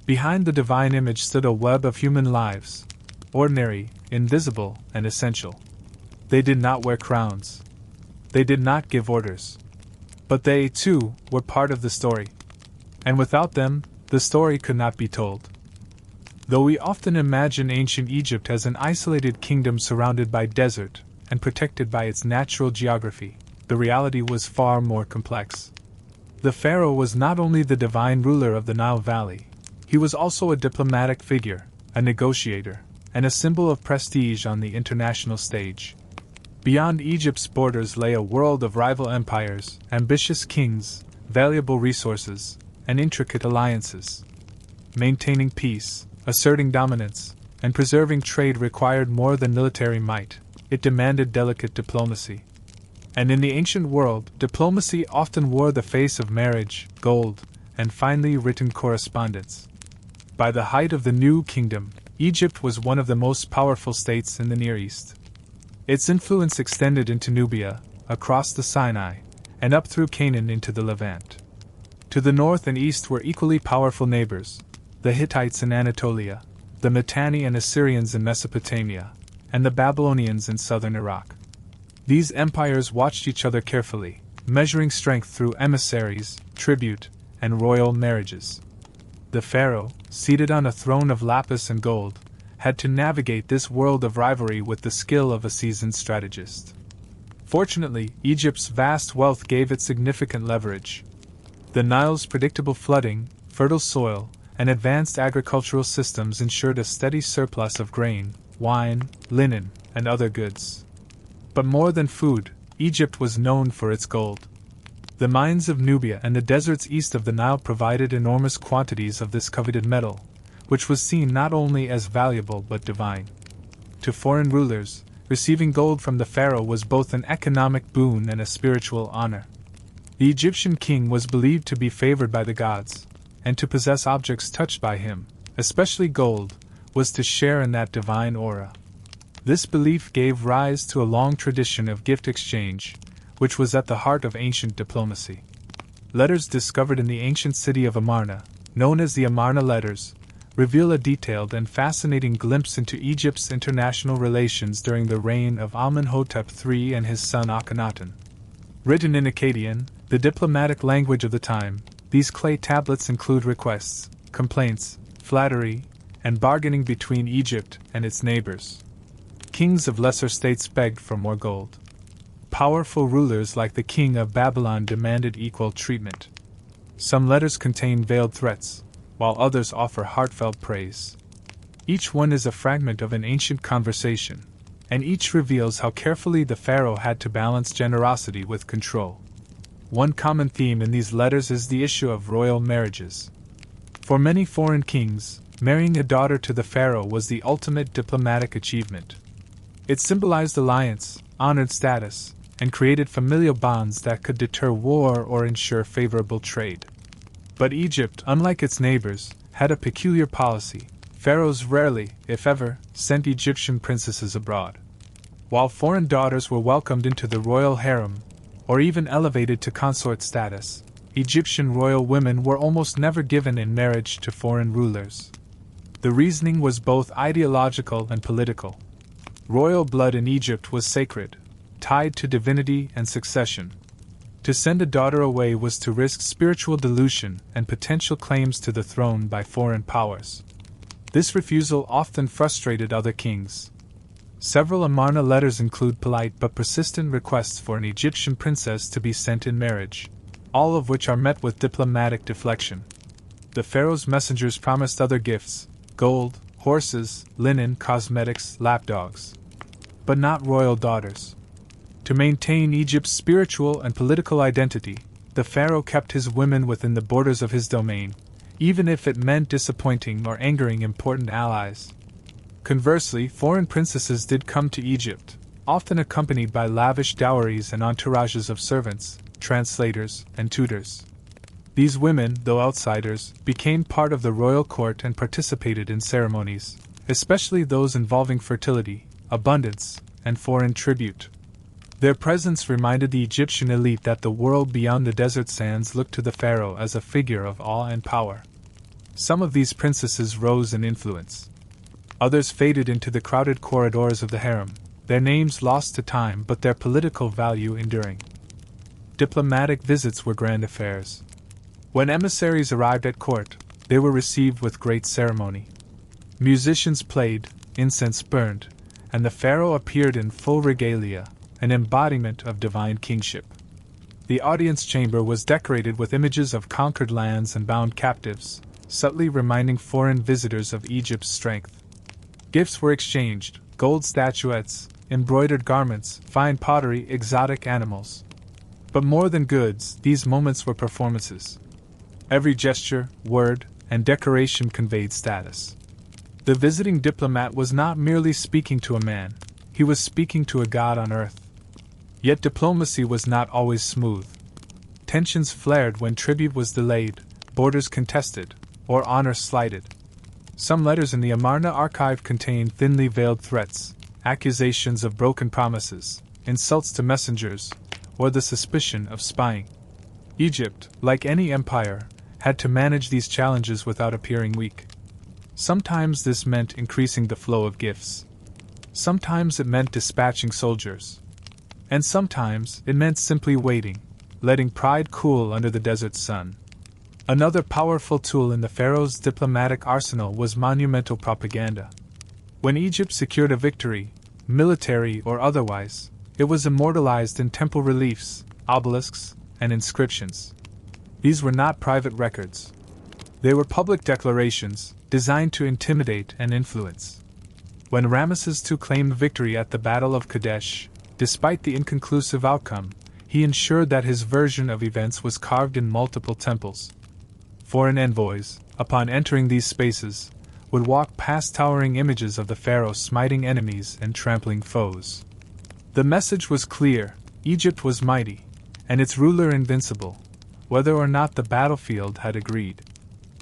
Behind the divine image stood a web of human lives, ordinary, invisible, and essential. They did not wear crowns. They did not give orders. But they, too, were part of the story. And without them, the story could not be told. Though we often imagine ancient Egypt as an isolated kingdom surrounded by desert and protected by its natural geography, the reality was far more complex. The pharaoh was not only the divine ruler of the Nile Valley, he was also a diplomatic figure, a negotiator, and a symbol of prestige on the international stage. Beyond Egypt's borders lay a world of rival empires, ambitious kings, valuable resources, and intricate alliances. Maintaining peace, asserting dominance, and preserving trade required more than military might. It demanded delicate diplomacy. And in the ancient world, diplomacy often wore the face of marriage, gold, and finely written correspondence. By the height of the New Kingdom, Egypt was one of the most powerful states in the Near East. Its influence extended into Nubia, across the Sinai, and up through Canaan into the Levant. To the north and east were equally powerful neighbors, the Hittites in Anatolia, the Mitanni and Assyrians in Mesopotamia, and the Babylonians in southern Iraq. These empires watched each other carefully, measuring strength through emissaries, tribute, and royal marriages. The pharaoh, seated on a throne of lapis and gold, had to navigate this world of rivalry with the skill of a seasoned strategist. Fortunately, Egypt's vast wealth gave it significant leverage. The Nile's predictable flooding, fertile soil, and advanced agricultural systems ensured a steady surplus of grain, wine, linen, and other goods. But more than food, Egypt was known for its gold. The mines of Nubia and the deserts east of the Nile provided enormous quantities of this coveted metal, which was seen not only as valuable but divine. To foreign rulers, receiving gold from the pharaoh was both an economic boon and a spiritual honor. The Egyptian king was believed to be favored by the gods, and to possess objects touched by him, especially gold, was to share in that divine aura. This belief gave rise to a long tradition of gift exchange, which was at the heart of ancient diplomacy. Letters discovered in the ancient city of Amarna, known as the Amarna Letters, reveal a detailed and fascinating glimpse into Egypt's international relations during the reign of Amenhotep III and his son Akhenaten. Written in Akkadian, the diplomatic language of the time, these clay tablets include requests, complaints, flattery, and bargaining between Egypt and its neighbors. Kings of lesser states begged for more gold. Powerful rulers like the king of Babylon demanded equal treatment. Some letters contain veiled threats, while others offer heartfelt praise. Each one is a fragment of an ancient conversation, and each reveals how carefully the pharaoh had to balance generosity with control. One common theme in these letters is the issue of royal marriages. For many foreign kings, marrying a daughter to the pharaoh was the ultimate diplomatic achievement. It symbolized alliance, honored status, and created familial bonds that could deter war or ensure favorable trade. But Egypt, unlike its neighbors, had a peculiar policy. Pharaohs rarely, if ever, sent Egyptian princesses abroad. While foreign daughters were welcomed into the royal harem, or even elevated to consort status, Egyptian royal women were almost never given in marriage to foreign rulers. The reasoning was both ideological and political. Royal blood in Egypt was sacred, tied to divinity and succession. To send a daughter away was to risk spiritual dilution and potential claims to the throne by foreign powers. This refusal often frustrated other kings. Several Amarna letters include polite but persistent requests for an Egyptian princess to be sent in marriage, all of which are met with diplomatic deflection. The pharaoh's messengers promised other gifts: gold, horses, linen, cosmetics, lapdogs. But not royal daughters. To maintain Egypt's spiritual and political identity, the pharaoh kept his women within the borders of his domain, even if it meant disappointing or angering important allies. Conversely, foreign princesses did come to Egypt, often accompanied by lavish dowries and entourages of servants, translators, and tutors. These women, though outsiders, became part of the royal court and participated in ceremonies, especially those involving fertility, abundance, and foreign tribute. Their presence reminded the Egyptian elite that the world beyond the desert sands looked to the pharaoh as a figure of awe and power. Some of these princesses rose in influence. Others faded into the crowded corridors of the harem, their names lost to time but their political value enduring. Diplomatic visits were grand affairs. When emissaries arrived at court, they were received with great ceremony. Musicians played, incense burned, and the pharaoh appeared in full regalia, an embodiment of divine kingship. The audience chamber was decorated with images of conquered lands and bound captives, subtly reminding foreign visitors of Egypt's strength. Gifts were exchanged: gold statuettes, embroidered garments, fine pottery, exotic animals. But more than goods, these moments were performances. Every gesture, word, and decoration conveyed status. The visiting diplomat was not merely speaking to a man, he was speaking to a god on earth. Yet diplomacy was not always smooth. Tensions flared when tribute was delayed, borders contested, or honor slighted. Some letters in the Amarna archive contain thinly veiled threats, accusations of broken promises, insults to messengers, or the suspicion of spying. Egypt, like any empire, had to manage these challenges without appearing weak. Sometimes this meant increasing the flow of gifts. Sometimes it meant dispatching soldiers. And sometimes it meant simply waiting, letting pride cool under the desert sun. Another powerful tool in the pharaoh's diplomatic arsenal was monumental propaganda. When Egypt secured a victory, military or otherwise, it was immortalized in temple reliefs, obelisks, and inscriptions. These were not private records. They were public declarations, designed to intimidate and influence. When Ramesses II claimed victory at the Battle of Kadesh, despite the inconclusive outcome, he ensured that his version of events was carved in multiple temples. Foreign envoys, upon entering these spaces, would walk past towering images of the pharaoh smiting enemies and trampling foes. The message was clear: Egypt was mighty, and its ruler invincible, whether or not the battlefield had agreed.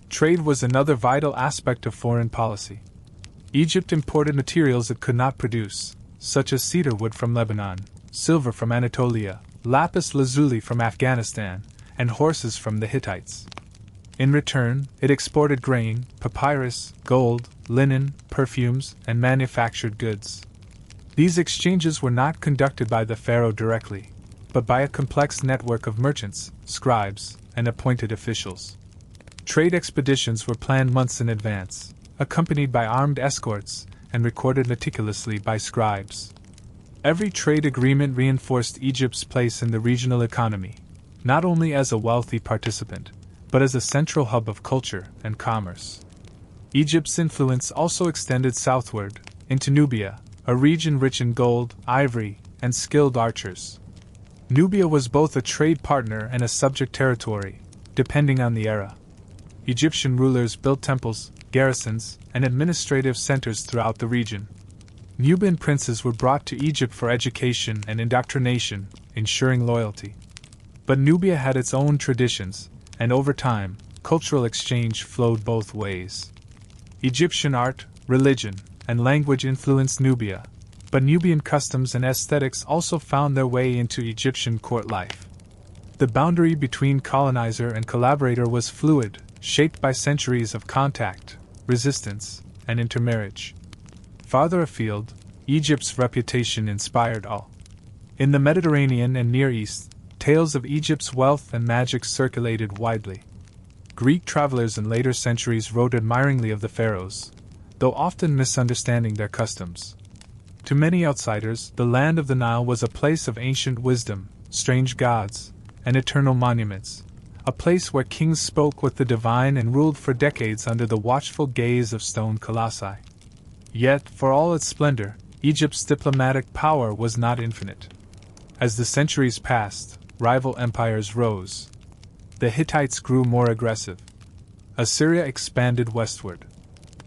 Trade was another vital aspect of foreign policy. Egypt imported materials it could not produce, such as cedar wood from Lebanon, silver from Anatolia, lapis lazuli from Afghanistan, and horses from the Hittites. In return, it exported grain, papyrus, gold, linen, perfumes, and manufactured goods. These exchanges were not conducted by the pharaoh directly, but by a complex network of merchants, scribes, and appointed officials. Trade expeditions were planned months in advance, accompanied by armed escorts, and recorded meticulously by scribes. Every trade agreement reinforced Egypt's place in the regional economy, not only as a wealthy participant, but as a central hub of culture and commerce. Egypt's influence also extended southward, into Nubia, a region rich in gold, ivory, and skilled archers. Nubia was both a trade partner and a subject territory, depending on the era. Egyptian rulers built temples, garrisons, and administrative centers throughout the region. Nubian princes were brought to Egypt for education and indoctrination, ensuring loyalty. But Nubia had its own traditions, and over time, cultural exchange flowed both ways. Egyptian art, religion, and language influenced Nubia, but Nubian customs and aesthetics also found their way into Egyptian court life. The boundary between colonizer and collaborator was fluid, shaped by centuries of contact, resistance, and intermarriage. Farther afield, Egypt's reputation inspired awe. In the Mediterranean and Near East, tales of Egypt's wealth and magic circulated widely. Greek travelers in later centuries wrote admiringly of the pharaohs, though often misunderstanding their customs. To many outsiders, the land of the Nile was a place of ancient wisdom, strange gods, and eternal monuments, a place where kings spoke with the divine and ruled for decades under the watchful gaze of stone colossi. Yet, for all its splendor, Egypt's diplomatic power was not infinite. As the centuries passed, rival empires rose. The Hittites grew more aggressive. Assyria expanded westward.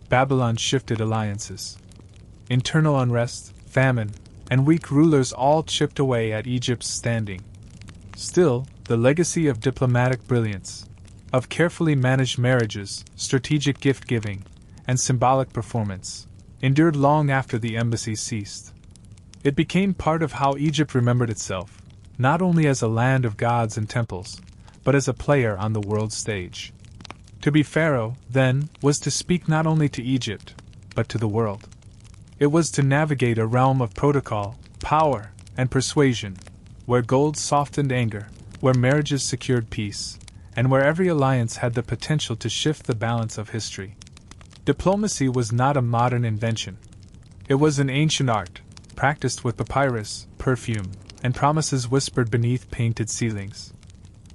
Babylon shifted alliances. Internal unrest, famine, and weak rulers all chipped away at Egypt's standing. Still, the legacy of diplomatic brilliance, of carefully managed marriages, strategic gift-giving, and symbolic performance, endured long after the embassy ceased. It became part of how Egypt remembered itself, not only as a land of gods and temples, but as a player on the world stage. To be pharaoh, then, was to speak not only to Egypt, but to the world. It was to navigate a realm of protocol, power, and persuasion, where gold softened anger, where marriages secured peace, and where every alliance had the potential to shift the balance of history. Diplomacy was not a modern invention. It was an ancient art, practiced with papyrus, perfume, and promises whispered beneath painted ceilings.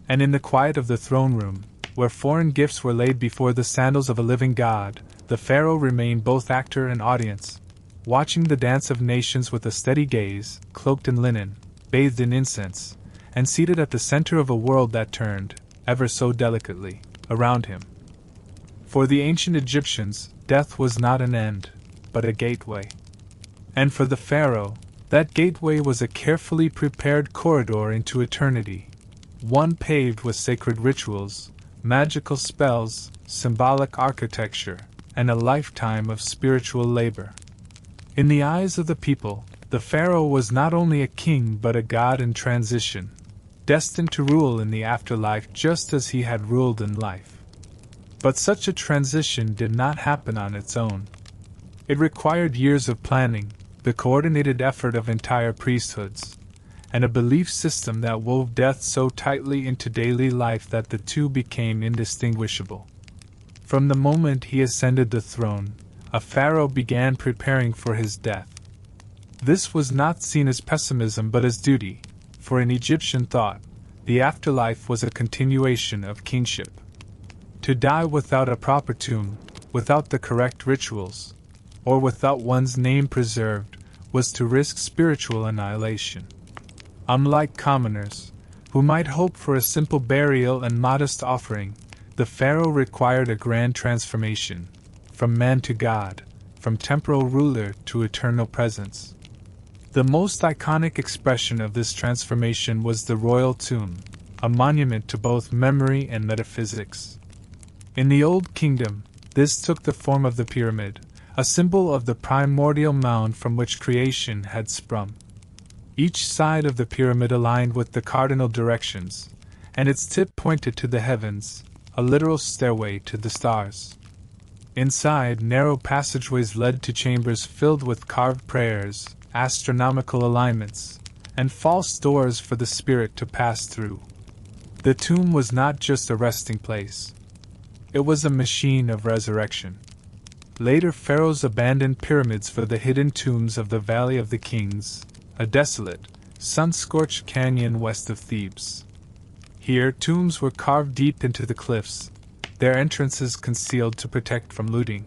And in the quiet of the throne room, where foreign gifts were laid before the sandals of a living god, the pharaoh remained both actor and audience, watching the dance of nations with a steady gaze, cloaked in linen, bathed in incense, and seated at the center of a world that turned, ever so delicately, around him. For the ancient Egyptians, death was not an end, but a gateway. And for the pharaoh, that gateway was a carefully prepared corridor into eternity, one paved with sacred rituals, magical spells, symbolic architecture, and a lifetime of spiritual labor. In the eyes of the people, the pharaoh was not only a king but a god in transition, destined to rule in the afterlife just as he had ruled in life. But such a transition did not happen on its own. It required years of planning, the coordinated effort of entire priesthoods, and a belief system that wove death so tightly into daily life that the two became indistinguishable. From the moment he ascended the throne, a pharaoh began preparing for his death. This was not seen as pessimism but as duty, for in Egyptian thought, the afterlife was a continuation of kingship. To die without a proper tomb, without the correct rituals, or without one's name preserved, was to risk spiritual annihilation. Unlike commoners, who might hope for a simple burial and modest offering, the pharaoh required a grand transformation, from man to god, from temporal ruler to eternal presence. The most iconic expression of this transformation was the royal tomb, a monument to both memory and metaphysics. In the Old Kingdom, this took the form of the pyramid, a symbol of the primordial mound from which creation had sprung. Each side of the pyramid aligned with the cardinal directions, and its tip pointed to the heavens, a literal stairway to the stars. Inside, narrow passageways led to chambers filled with carved prayers, astronomical alignments, and false doors for the spirit to pass through. The tomb was not just a resting place. It was a machine of resurrection. Later pharaohs abandoned pyramids for the hidden tombs of the Valley of the Kings, a desolate, sun-scorched canyon west of Thebes. Here, tombs were carved deep into the cliffs, their entrances concealed to protect from looting.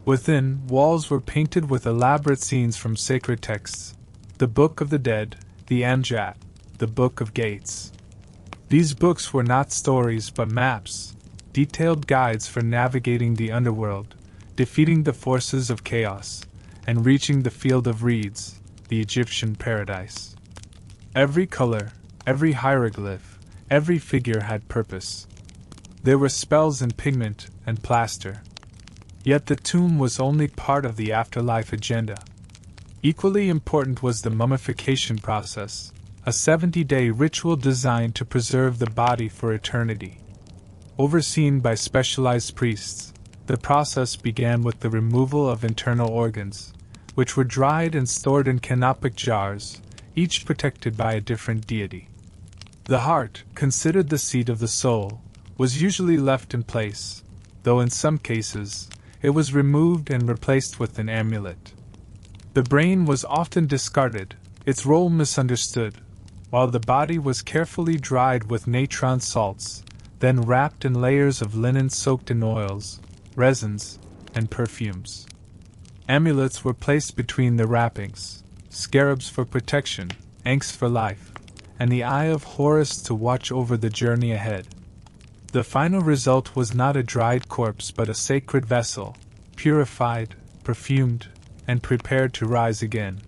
Within, walls were painted with elaborate scenes from sacred texts, the Book of the Dead, the Amjad, the Book of Gates. These books were not stories but maps, detailed guides for navigating the underworld, defeating the forces of chaos, and reaching the field of reeds, the Egyptian paradise. Every color, every hieroglyph, every figure had purpose. There were spells in pigment and plaster. Yet the tomb was only part of the afterlife agenda. Equally important was the mummification process, a 70-day ritual designed to preserve the body for eternity. Overseen by specialized priests, the process began with the removal of internal organs, which were dried and stored in canopic jars, each protected by a different deity. The heart, considered the seat of the soul, was usually left in place, though in some cases, it was removed and replaced with an amulet. The brain was often discarded, its role misunderstood, while the body was carefully dried with natron salts, then wrapped in layers of linen soaked in oils, resins, and perfumes. Amulets were placed between the wrappings, scarabs for protection, ankhs for life, and the eye of Horus to watch over the journey ahead. The final result was not a dried corpse but a sacred vessel, purified, perfumed, and prepared to rise again.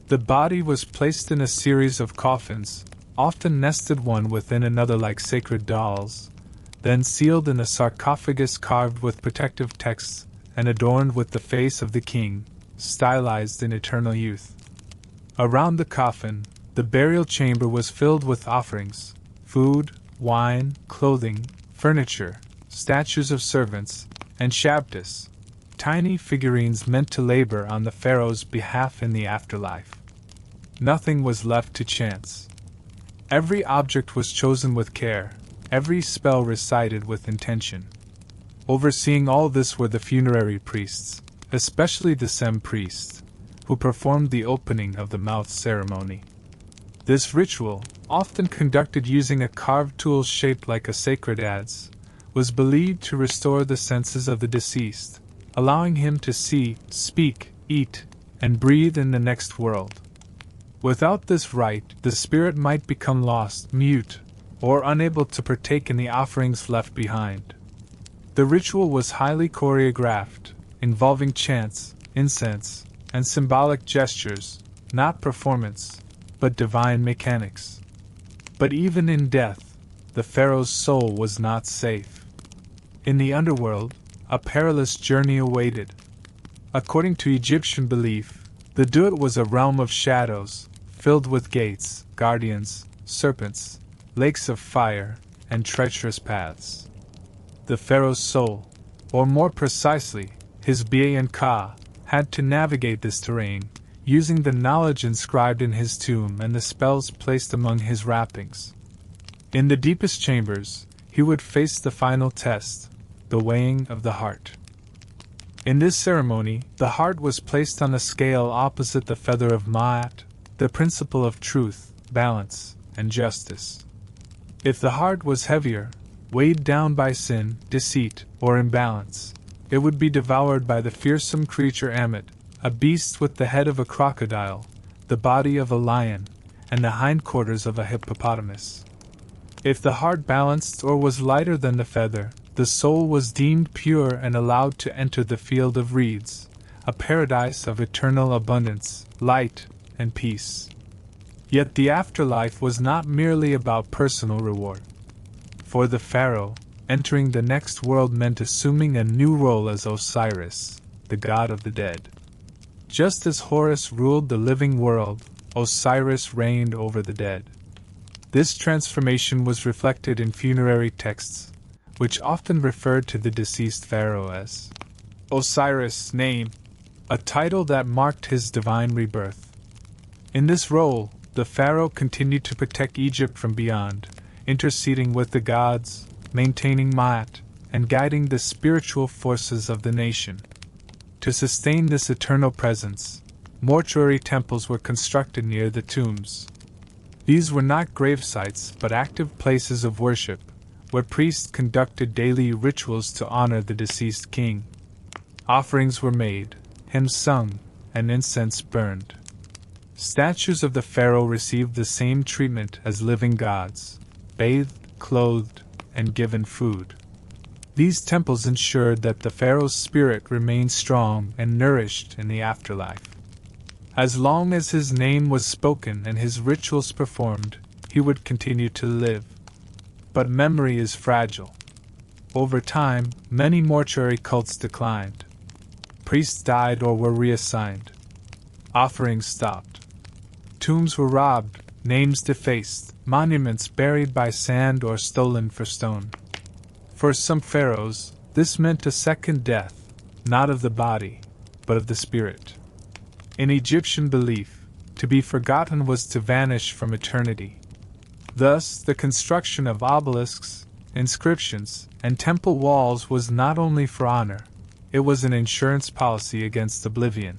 The body was placed in a series of coffins, often nested one within another like sacred dolls, then sealed in a sarcophagus carved with protective texts and adorned with the face of the king, stylized in eternal youth. Around the coffin, the burial chamber was filled with offerings, food, wine, clothing, furniture, statues of servants, and shabtas, tiny figurines meant to labor on the pharaoh's behalf in the afterlife. Nothing was left to chance. Every object was chosen with care, every spell recited with intention. Overseeing all this were the funerary priests, especially the Sem priest, who performed the opening of the mouth ceremony. This ritual, often conducted using a carved tool shaped like a sacred adze, was believed to restore the senses of the deceased, allowing him to see, speak, eat, and breathe in the next world. Without this rite, the spirit might become lost, mute, or unable to partake in the offerings left behind. The ritual was highly choreographed, involving chants, incense, and symbolic gestures, not performance, but divine mechanics. But even in death, the pharaoh's soul was not safe. In the underworld, a perilous journey awaited. According to Egyptian belief, the Dut was a realm of shadows, filled with gates, guardians, serpents, lakes of fire, and treacherous paths. The pharaoh's soul, or more precisely, his Ka, had to navigate this terrain, using the knowledge inscribed in his tomb and the spells placed among his wrappings. In the deepest chambers, he would face the final test, the weighing of the heart. In this ceremony, the heart was placed on a scale opposite the feather of Ma'at, the principle of truth, balance, and justice. If the heart was heavier, weighed down by sin, deceit, or imbalance, it would be devoured by the fearsome creature Ammit, a beast with the head of a crocodile, the body of a lion, and the hindquarters of a hippopotamus. If the heart balanced or was lighter than the feather, the soul was deemed pure and allowed to enter the field of reeds, a paradise of eternal abundance, light, and peace. Yet the afterlife was not merely about personal reward. For the pharaoh, entering the next world meant assuming a new role as Osiris, the god of the dead. Just as Horus ruled the living world, Osiris reigned over the dead. This transformation was reflected in funerary texts, which often referred to the deceased pharaoh as Osiris' name, a title that marked his divine rebirth. In this role, the pharaoh continued to protect Egypt from beyond, interceding with the gods, maintaining Ma'at, and guiding the spiritual forces of the nation. To sustain this eternal presence, mortuary temples were constructed near the tombs. These were not grave sites but active places of worship, where priests conducted daily rituals to honor the deceased king. Offerings were made, hymns sung, and incense burned. Statues of the pharaoh received the same treatment as living gods, bathed, clothed, and given food. These temples ensured that the pharaoh's spirit remained strong and nourished in the afterlife. As long as his name was spoken and his rituals performed, he would continue to live. But memory is fragile. Over time, many mortuary cults declined. Priests died or were reassigned. Offerings stopped. Tombs were robbed, names defaced, monuments buried by sand or stolen for stone. For some pharaohs, this meant a second death, not of the body, but of the spirit. In Egyptian belief, to be forgotten was to vanish from eternity. Thus, the construction of obelisks, inscriptions, and temple walls was not only for honor, it was an insurance policy against oblivion.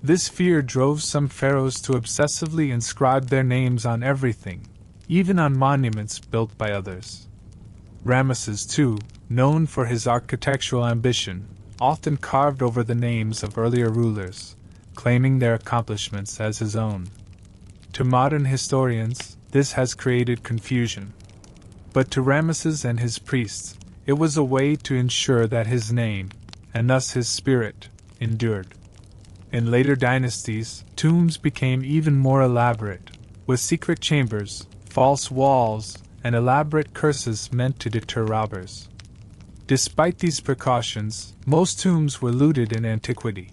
This fear drove some pharaohs to obsessively inscribe their names on everything, even on monuments built by others. Ramesses II, known for his architectural ambition, often carved over the names of earlier rulers, claiming their accomplishments as his own. To modern historians, this has created confusion. But to Ramesses and his priests, it was a way to ensure that his name, and thus his spirit, endured. In later dynasties, tombs became even more elaborate, with secret chambers, false walls, and elaborate curses meant to deter robbers. Despite these precautions, most tombs were looted in antiquity.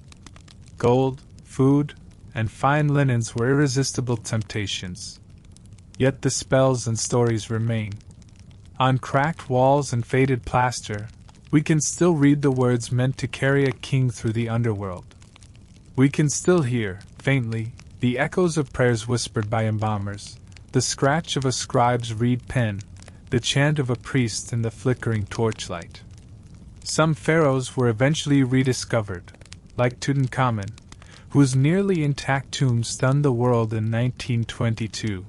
Gold, food, and fine linens were irresistible temptations. Yet the spells and stories remain. On cracked walls and faded plaster, we can still read the words meant to carry a king through the underworld. We can still hear, faintly, the echoes of prayers whispered by embalmers, the scratch of a scribe's reed pen, the chant of a priest in the flickering torchlight. Some pharaohs were eventually rediscovered, like Tutankhamun, whose nearly intact tomb stunned the world in 1922.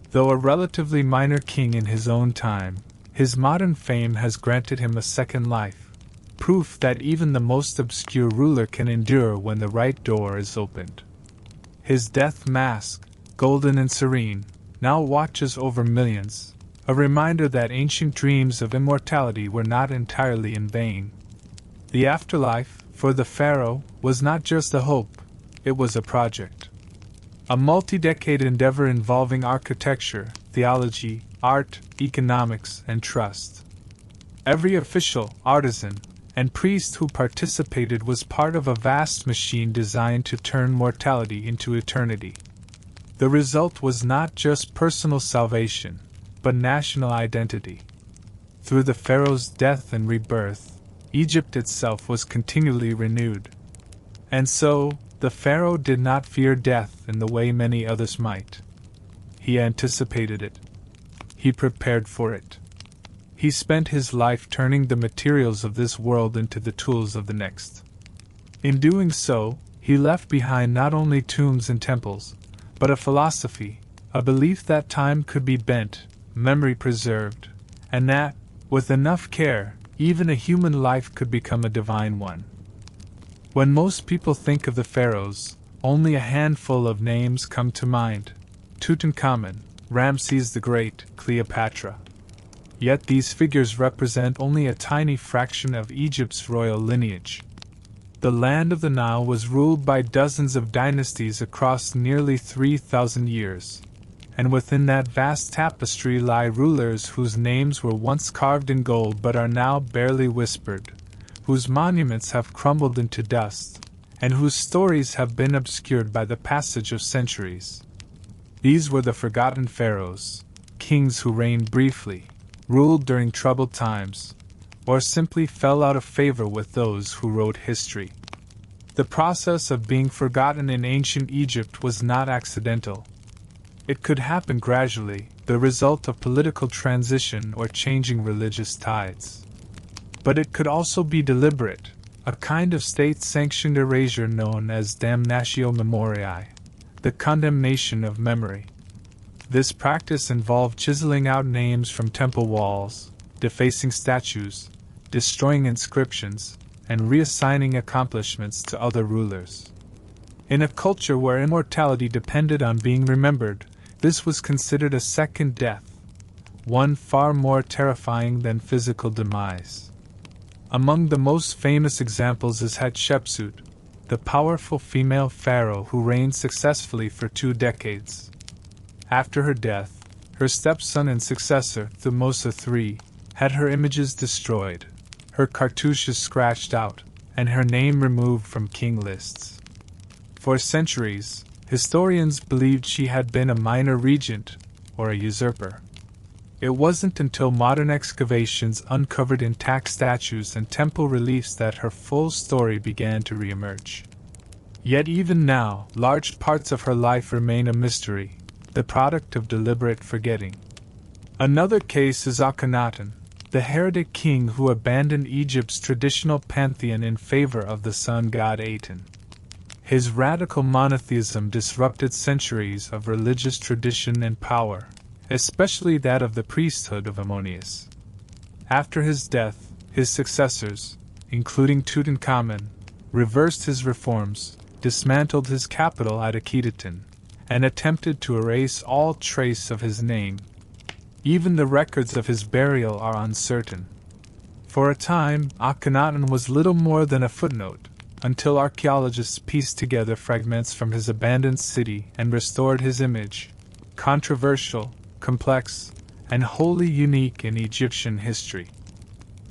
Though a relatively minor king in his own time, his modern fame has granted him a second life, proof that even the most obscure ruler can endure when the right door is opened. His death mask, golden and serene, now watches over millions, a reminder that ancient dreams of immortality were not entirely in vain. The afterlife, for the pharaoh, was not just a hope, it was a project. A multi-decade endeavor involving architecture, theology, art, economics, and trust. Every official, artisan, and priest who participated was part of a vast machine designed to turn mortality into eternity. The result was not just personal salvation, but national identity. Through the pharaoh's death and rebirth, Egypt itself was continually renewed. And so, the pharaoh did not fear death in the way many others might. He anticipated it. He prepared for it. He spent his life turning the materials of this world into the tools of the next. In doing so, he left behind not only tombs and temples, but a philosophy, a belief that time could be bent, memory preserved, and that, with enough care, even a human life could become a divine one. When most people think of the pharaohs, only a handful of names come to mind: Tutankhamun, Ramses the Great, Cleopatra. Yet these figures represent only a tiny fraction of Egypt's royal lineage. The land of the Nile was ruled by dozens of dynasties across nearly 3,000 years, and within that vast tapestry lie rulers whose names were once carved in gold but are now barely whispered, whose monuments have crumbled into dust, and whose stories have been obscured by the passage of centuries. These were the forgotten pharaohs, kings who reigned briefly, ruled during troubled times, or simply fell out of favor with those who wrote history. The process of being forgotten in ancient Egypt was not accidental. It could happen gradually, the result of political transition or changing religious tides. But it could also be deliberate, a kind of state-sanctioned erasure known as damnatio memoriae, the condemnation of memory. This practice involved chiseling out names from temple walls, defacing statues, destroying inscriptions, and reassigning accomplishments to other rulers. In a culture where immortality depended on being remembered, this was considered a second death, one far more terrifying than physical demise. Among the most famous examples is Hatshepsut, the powerful female pharaoh who reigned successfully for 2 decades. After her death, her stepson and successor, Thutmose III, had her images destroyed, her cartouches scratched out, and her name removed from king lists. For centuries, historians believed she had been a minor regent, or a usurper. It wasn't until modern excavations uncovered intact statues and temple reliefs that her full story began to reemerge. Yet even now, large parts of her life remain a mystery, the product of deliberate forgetting. Another case is Akhenaten, the heretic king who abandoned Egypt's traditional pantheon in favor of the sun god Aten. His radical monotheism disrupted centuries of religious tradition and power, especially that of the priesthood of Ammonius. After his death, his successors, including Tutankhamun, reversed his reforms, dismantled his capital at Akhetaten, and attempted to erase all trace of his name. Even the records of his burial are uncertain. For a time, Akhenaten was little more than a footnote, until archaeologists pieced together fragments from his abandoned city and restored his image, controversial, complex, and wholly unique in Egyptian history.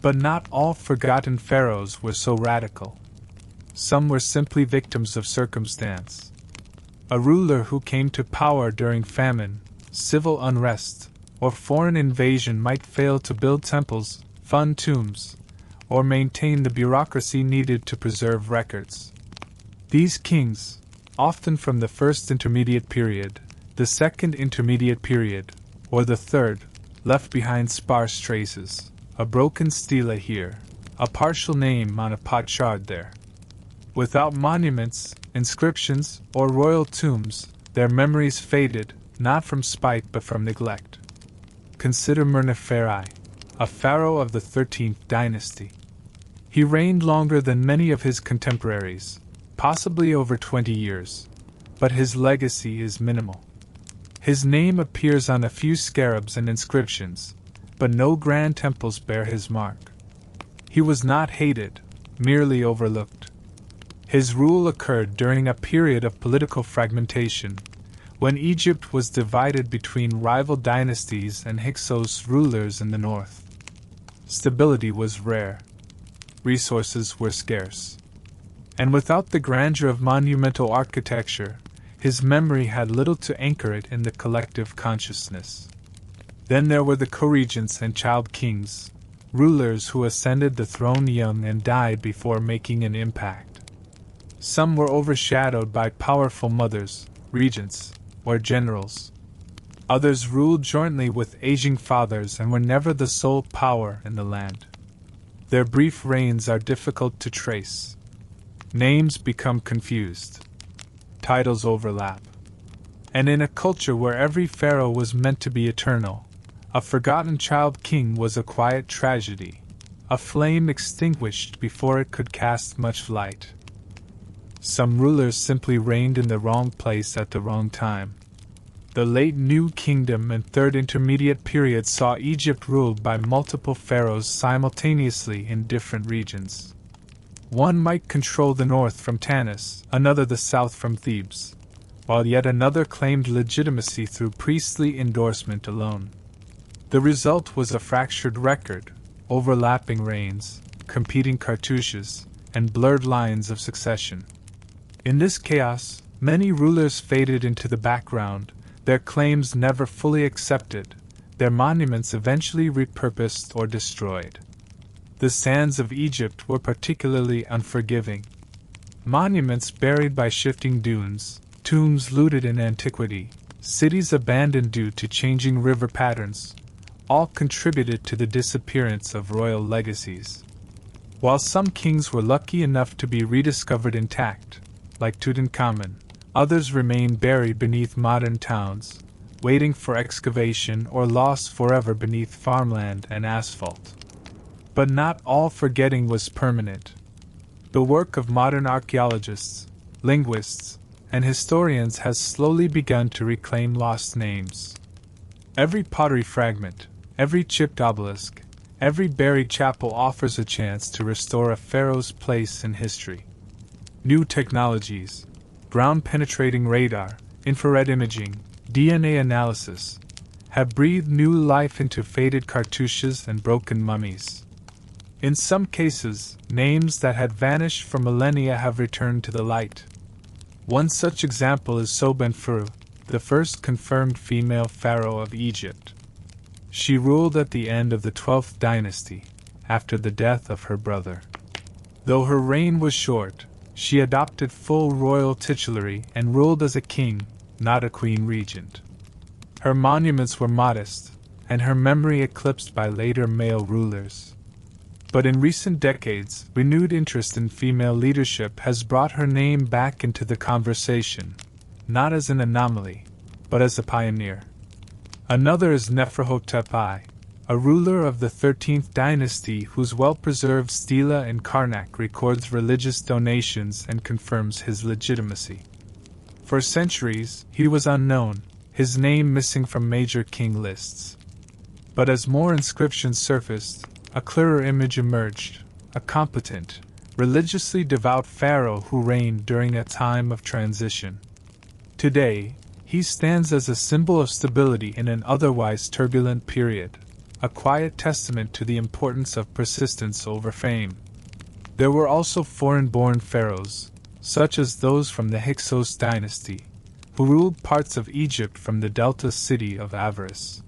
But not all forgotten pharaohs were so radical. Some were simply victims of circumstance. A ruler who came to power during famine, civil unrest, or foreign invasion might fail to build temples, fund tombs, or maintain the bureaucracy needed to preserve records. These kings, often from the first intermediate period, the second intermediate period, or the third, left behind sparse traces, a broken stela here, a partial name on a potsherd there. Without monuments, inscriptions, or royal tombs, their memories faded, not from spite but from neglect. Consider Merneferi, a pharaoh of the 13th dynasty. He reigned longer than many of his contemporaries, possibly over 20 years, but his legacy is minimal. His name appears on a few scarabs and inscriptions, but no grand temples bear his mark. He was not hated, merely overlooked. His rule occurred during a period of political fragmentation, when Egypt was divided between rival dynasties and Hyksos rulers in the north. Stability was rare. Resources were scarce. And without the grandeur of monumental architecture, his memory had little to anchor it in the collective consciousness. Then there were the co-regents and child kings, rulers who ascended the throne young and died before making an impact. Some were overshadowed by powerful mothers, regents, or generals. Others ruled jointly with aging fathers and were never the sole power in the land. Their brief reigns are difficult to trace. Names become confused. Titles overlap. And in a culture where every pharaoh was meant to be eternal, a forgotten child king was a quiet tragedy, a flame extinguished before it could cast much light. Some rulers simply reigned in the wrong place at the wrong time. The late New Kingdom and Third Intermediate period saw Egypt ruled by multiple pharaohs simultaneously in different regions. One might control the north from Tanis, another the south from Thebes, while yet another claimed legitimacy through priestly endorsement alone. The result was a fractured record, overlapping reigns, competing cartouches, and blurred lines of succession. In this chaos, many rulers faded into the background, their claims never fully accepted, their monuments eventually repurposed or destroyed. The sands of Egypt were particularly unforgiving. Monuments buried by shifting dunes, tombs looted in antiquity, cities abandoned due to changing river patterns, all contributed to the disappearance of royal legacies. While some kings were lucky enough to be rediscovered intact, like Tutankhamun, others remained buried beneath modern towns, waiting for excavation or lost forever beneath farmland and asphalt. But not all forgetting was permanent. The work of modern archaeologists, linguists, and historians has slowly begun to reclaim lost names. Every pottery fragment, every chipped obelisk, every buried chapel offers a chance to restore a pharaoh's place in history. New technologies, ground-penetrating radar, infrared imaging, DNA analysis, have breathed new life into faded cartouches and broken mummies. In some cases, names that had vanished for millennia have returned to the light. One such example is Sobekneferu, the first confirmed female pharaoh of Egypt. She ruled at the end of the 12th dynasty, after the death of her brother. Though her reign was short, she adopted full royal titulary and ruled as a king, not a queen regent. Her monuments were modest, and her memory eclipsed by later male rulers. But in recent decades, renewed interest in female leadership has brought her name back into the conversation, not as an anomaly, but as a pioneer. Another is Neferhotep I, a ruler of the 13th dynasty whose well-preserved stela in Karnak records religious donations and confirms his legitimacy. For centuries, he was unknown, his name missing from major king lists. But as more inscriptions surfaced, a clearer image emerged, a competent, religiously devout pharaoh who reigned during a time of transition. Today, he stands as a symbol of stability in an otherwise turbulent period, a quiet testament to the importance of persistence over fame. There were also foreign-born pharaohs, such as those from the Hyksos dynasty, who ruled parts of Egypt from the delta city of Avaris.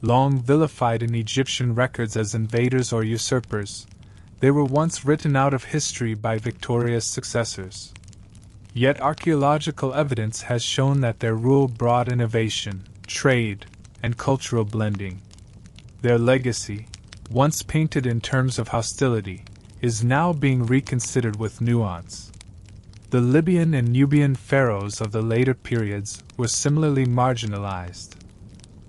Long vilified in Egyptian records as invaders or usurpers, they were once written out of history by victorious successors. Yet archaeological evidence has shown that their rule brought innovation, trade, and cultural blending. Their legacy, once painted in terms of hostility, is now being reconsidered with nuance. The Libyan and Nubian pharaohs of the later periods were similarly marginalized.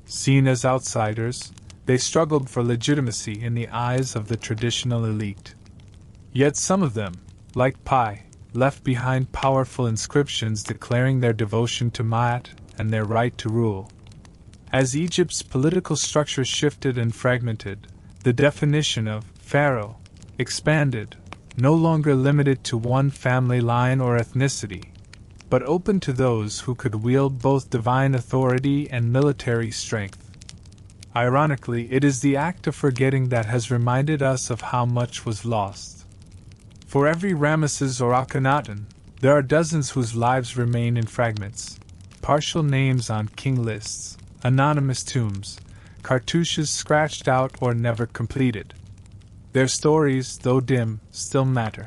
Seen as outsiders, they struggled for legitimacy in the eyes of the traditional elite. Yet some of them, like Pi, left behind powerful inscriptions declaring their devotion to Maat and their right to rule. As Egypt's political structure shifted and fragmented, the definition of pharaoh expanded, no longer limited to one family line or ethnicity, but open to those who could wield both divine authority and military strength. Ironically, it is the act of forgetting that has reminded us of how much was lost. For every Ramesses or Akhenaten, there are dozens whose lives remain in fragments, partial names on king lists, anonymous tombs, cartouches scratched out or never completed. Their stories, though dim, still matter.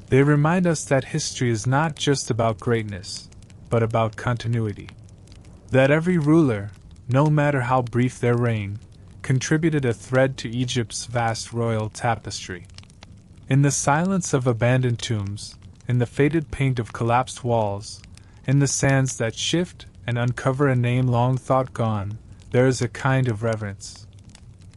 They remind us that history is not just about greatness, but about continuity. That every ruler, no matter how brief their reign, contributed a thread to Egypt's vast royal tapestry. In the silence of abandoned tombs, in the faded paint of collapsed walls, in the sands that shift and uncover a name long thought gone, there is a kind of reverence.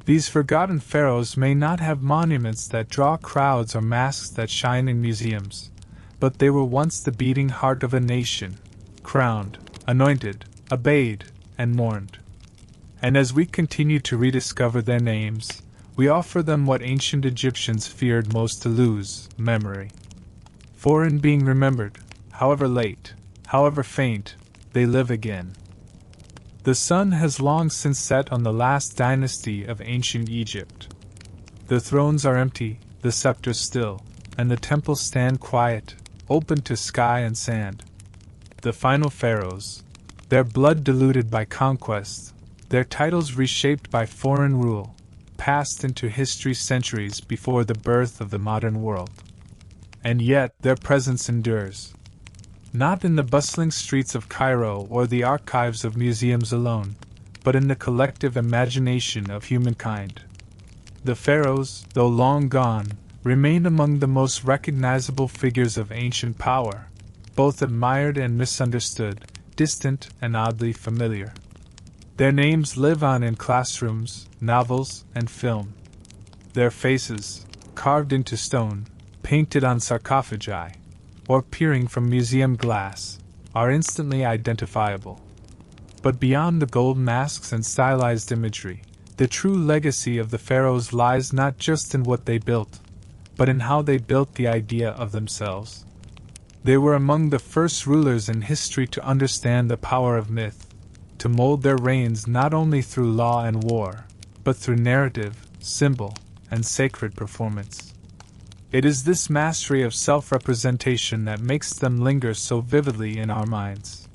These forgotten pharaohs may not have monuments that draw crowds or masks that shine in museums, but they were once the beating heart of a nation, crowned, anointed, obeyed, and mourned. And as we continue to rediscover their names, we offer them what ancient Egyptians feared most to lose: memory. For in being remembered, however late, however faint, they live again. The sun has long since set on the last dynasty of ancient Egypt. The thrones are empty, the scepters still, and the temples stand quiet, open to sky and sand. The final pharaohs, their blood diluted by conquest, their titles reshaped by foreign rule, passed into history centuries before the birth of the modern world. And yet their presence endures. Not in the bustling streets of Cairo or the archives of museums alone, but in the collective imagination of humankind. The pharaohs, though long gone, remain among the most recognizable figures of ancient power, both admired and misunderstood, distant and oddly familiar. Their names live on in classrooms, novels, and film. Their faces, carved into stone, painted on sarcophagi, or peering from museum glass, are instantly identifiable. But beyond the gold masks and stylized imagery, the true legacy of the pharaohs lies not just in what they built, but in how they built the idea of themselves. They were among the first rulers in history to understand the power of myth, to mold their reigns not only through law and war, but through narrative, symbol, and sacred performance. It is this mastery of self-representation that makes them linger so vividly in our minds.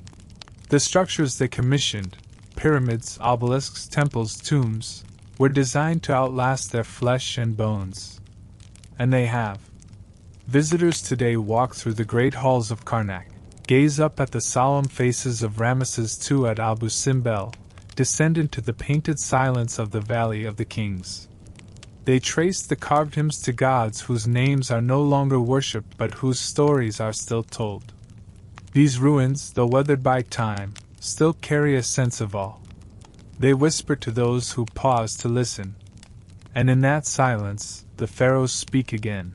The structures they commissioned, pyramids, obelisks, temples, tombs, were designed to outlast their flesh and bones. And they have. Visitors today walk through the great halls of Karnak, gaze up at the solemn faces of Ramesses II at Abu Simbel, descend into the painted silence of the Valley of the Kings. They traced the carved hymns to gods whose names are no longer worshipped but whose stories are still told. These ruins, though weathered by time, still carry a sense of awe. They whisper to those who pause to listen. And in that silence, the pharaohs speak again.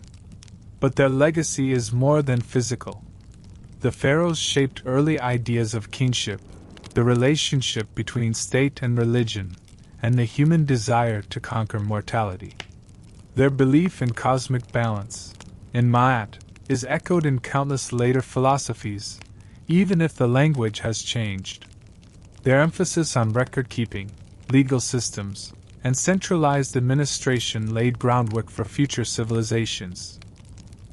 But their legacy is more than physical. The pharaohs shaped early ideas of kingship, the relationship between state and religion, and the human desire to conquer mortality. Their belief in cosmic balance, in Ma'at, is echoed in countless later philosophies, even if the language has changed. Their emphasis on record-keeping, legal systems, and centralized administration laid groundwork for future civilizations.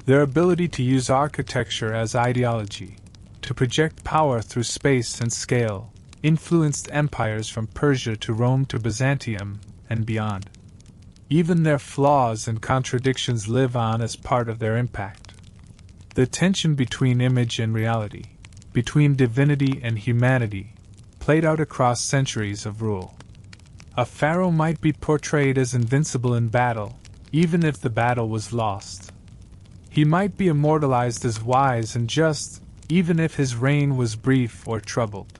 Their ability to use architecture as ideology, to project power through space and scale, influenced empires from Persia to Rome to Byzantium, and beyond. Even their flaws and contradictions live on as part of their impact. The tension between image and reality, between divinity and humanity, played out across centuries of rule. A pharaoh might be portrayed as invincible in battle, even if the battle was lost. He might be immortalized as wise and just, even if his reign was brief or troubled.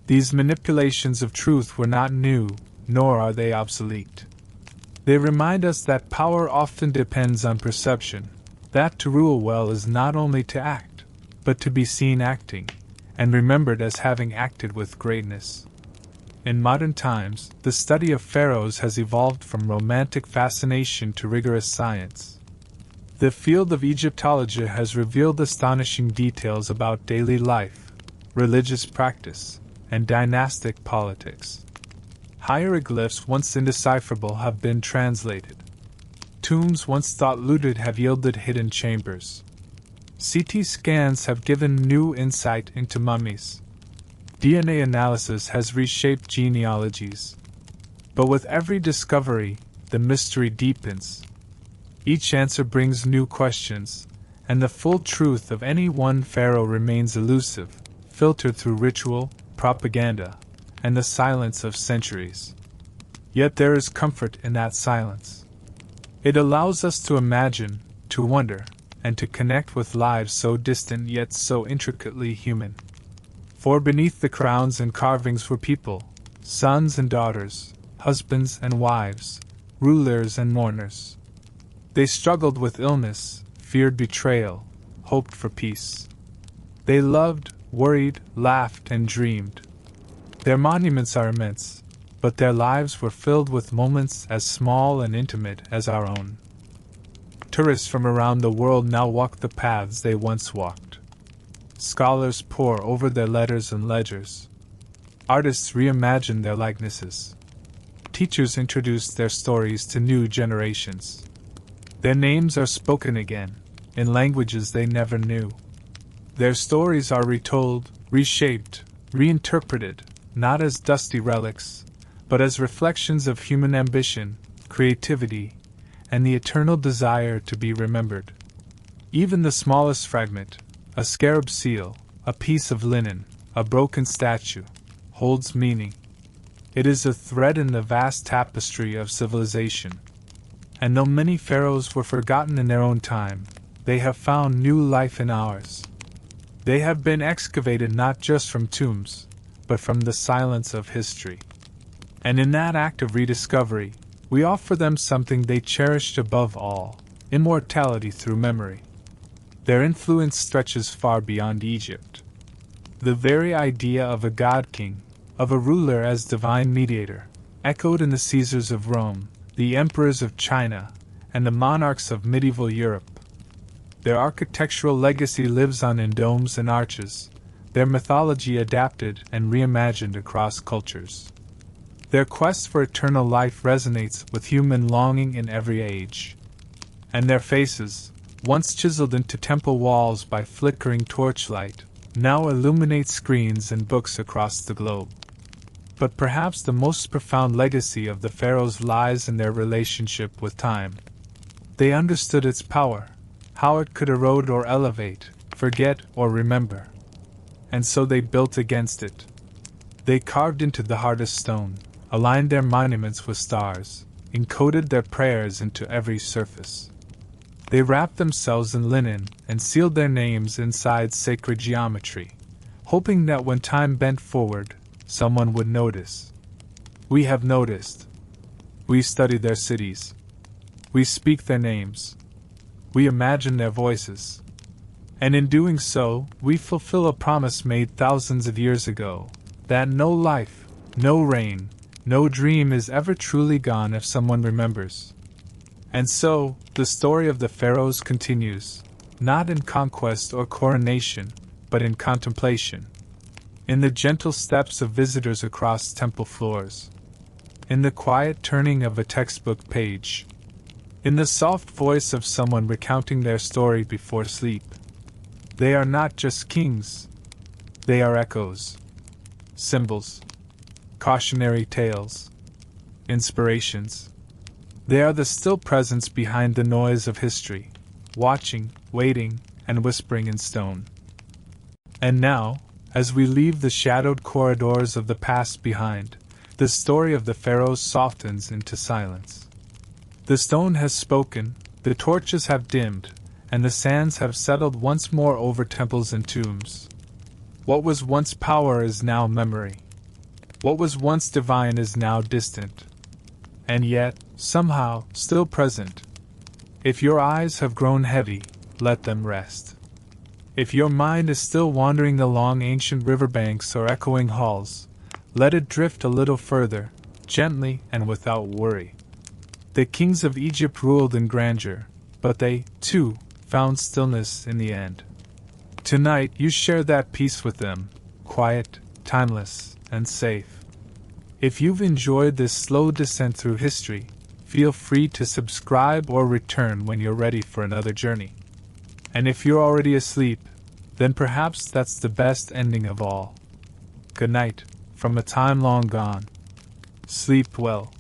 These manipulations of truth were not new, nor are they obsolete. They remind us that power often depends on perception, that to rule well is not only to act, but to be seen acting, and remembered as having acted with greatness. In modern times, the study of pharaohs has evolved from romantic fascination to rigorous science. The field of Egyptology has revealed astonishing details about daily life, religious practice, and dynastic politics. Hieroglyphs once indecipherable have been translated. Tombs once thought looted have yielded hidden chambers. CT scans have given new insight into mummies. DNA analysis has reshaped genealogies. But with every discovery, the mystery deepens. Each answer brings new questions, and the full truth of any one pharaoh remains elusive, filtered through ritual, propaganda, and the silence of centuries. Yet there is comfort in that silence. It allows us to imagine, to wonder, and to connect with lives so distant yet so intricately human. For beneath the crowns and carvings were people, sons and daughters, husbands and wives, rulers and mourners. They struggled with illness, feared betrayal, hoped for peace. They loved, worried, laughed, and dreamed. Their monuments are immense, but their lives were filled with moments as small and intimate as our own. Tourists from around the world now walk the paths they once walked. Scholars pore over their letters and ledgers. Artists reimagine their likenesses. Teachers introduce their stories to new generations. Their names are spoken again, in languages they never knew. Their stories are retold, reshaped, reinterpreted, not as dusty relics, but as reflections of human ambition, creativity, and the eternal desire to be remembered. Even the smallest fragment, a scarab seal, a piece of linen, a broken statue, holds meaning. It is a thread in the vast tapestry of civilization. And though many pharaohs were forgotten in their own time, they have found new life in ours. They have been excavated not just from tombs, but from the silence of history. And in that act of rediscovery, we offer them something they cherished above all: immortality through memory. Their influence stretches far beyond Egypt. The very idea of a god-king, of a ruler as divine mediator, echoed in the Caesars of Rome, the emperors of China, and the monarchs of medieval Europe. Their architectural legacy lives on in domes and arches, their mythology adapted and reimagined across cultures. Their quest for eternal life resonates with human longing in every age. And their faces, once chiseled into temple walls by flickering torchlight, now illuminate screens and books across the globe. But perhaps the most profound legacy of the pharaohs lies in their relationship with time. They understood its power, how it could erode or elevate, forget or remember. And so they built against it. They carved into the hardest stone, aligned their monuments with stars, encoded their prayers into every surface. They wrapped themselves in linen and sealed their names inside sacred geometry, hoping that when time bent forward, someone would notice. We have noticed. We study their cities. We speak their names. We imagine their voices. And in doing so, we fulfill a promise made thousands of years ago, that no life, no reign, no dream is ever truly gone if someone remembers. And so, the story of the pharaohs continues, not in conquest or coronation, but in contemplation. In the gentle steps of visitors across temple floors. In the quiet turning of a textbook page. In the soft voice of someone recounting their story before sleep. They are not just kings. They are echoes. Symbols. Cautionary tales. Inspirations. They are the still presence behind the noise of history, watching, waiting, and whispering in stone. And now, as we leave the shadowed corridors of the past behind, the story of the pharaohs softens into silence. The stone has spoken, the torches have dimmed, and the sands have settled once more over temples and tombs. What was once power is now memory. What was once divine is now distant. And yet, somehow, still present. If your eyes have grown heavy, let them rest. If your mind is still wandering along ancient riverbanks or echoing halls, let it drift a little further, gently and without worry. The kings of Egypt ruled in grandeur, but they, too, found stillness in the end. Tonight you share that peace with them, quiet, timeless, and safe. If you've enjoyed this slow descent through history, feel free to subscribe or return when you're ready for another journey. And if you're already asleep, then perhaps that's the best ending of all. Good night, from a time long gone. Sleep well.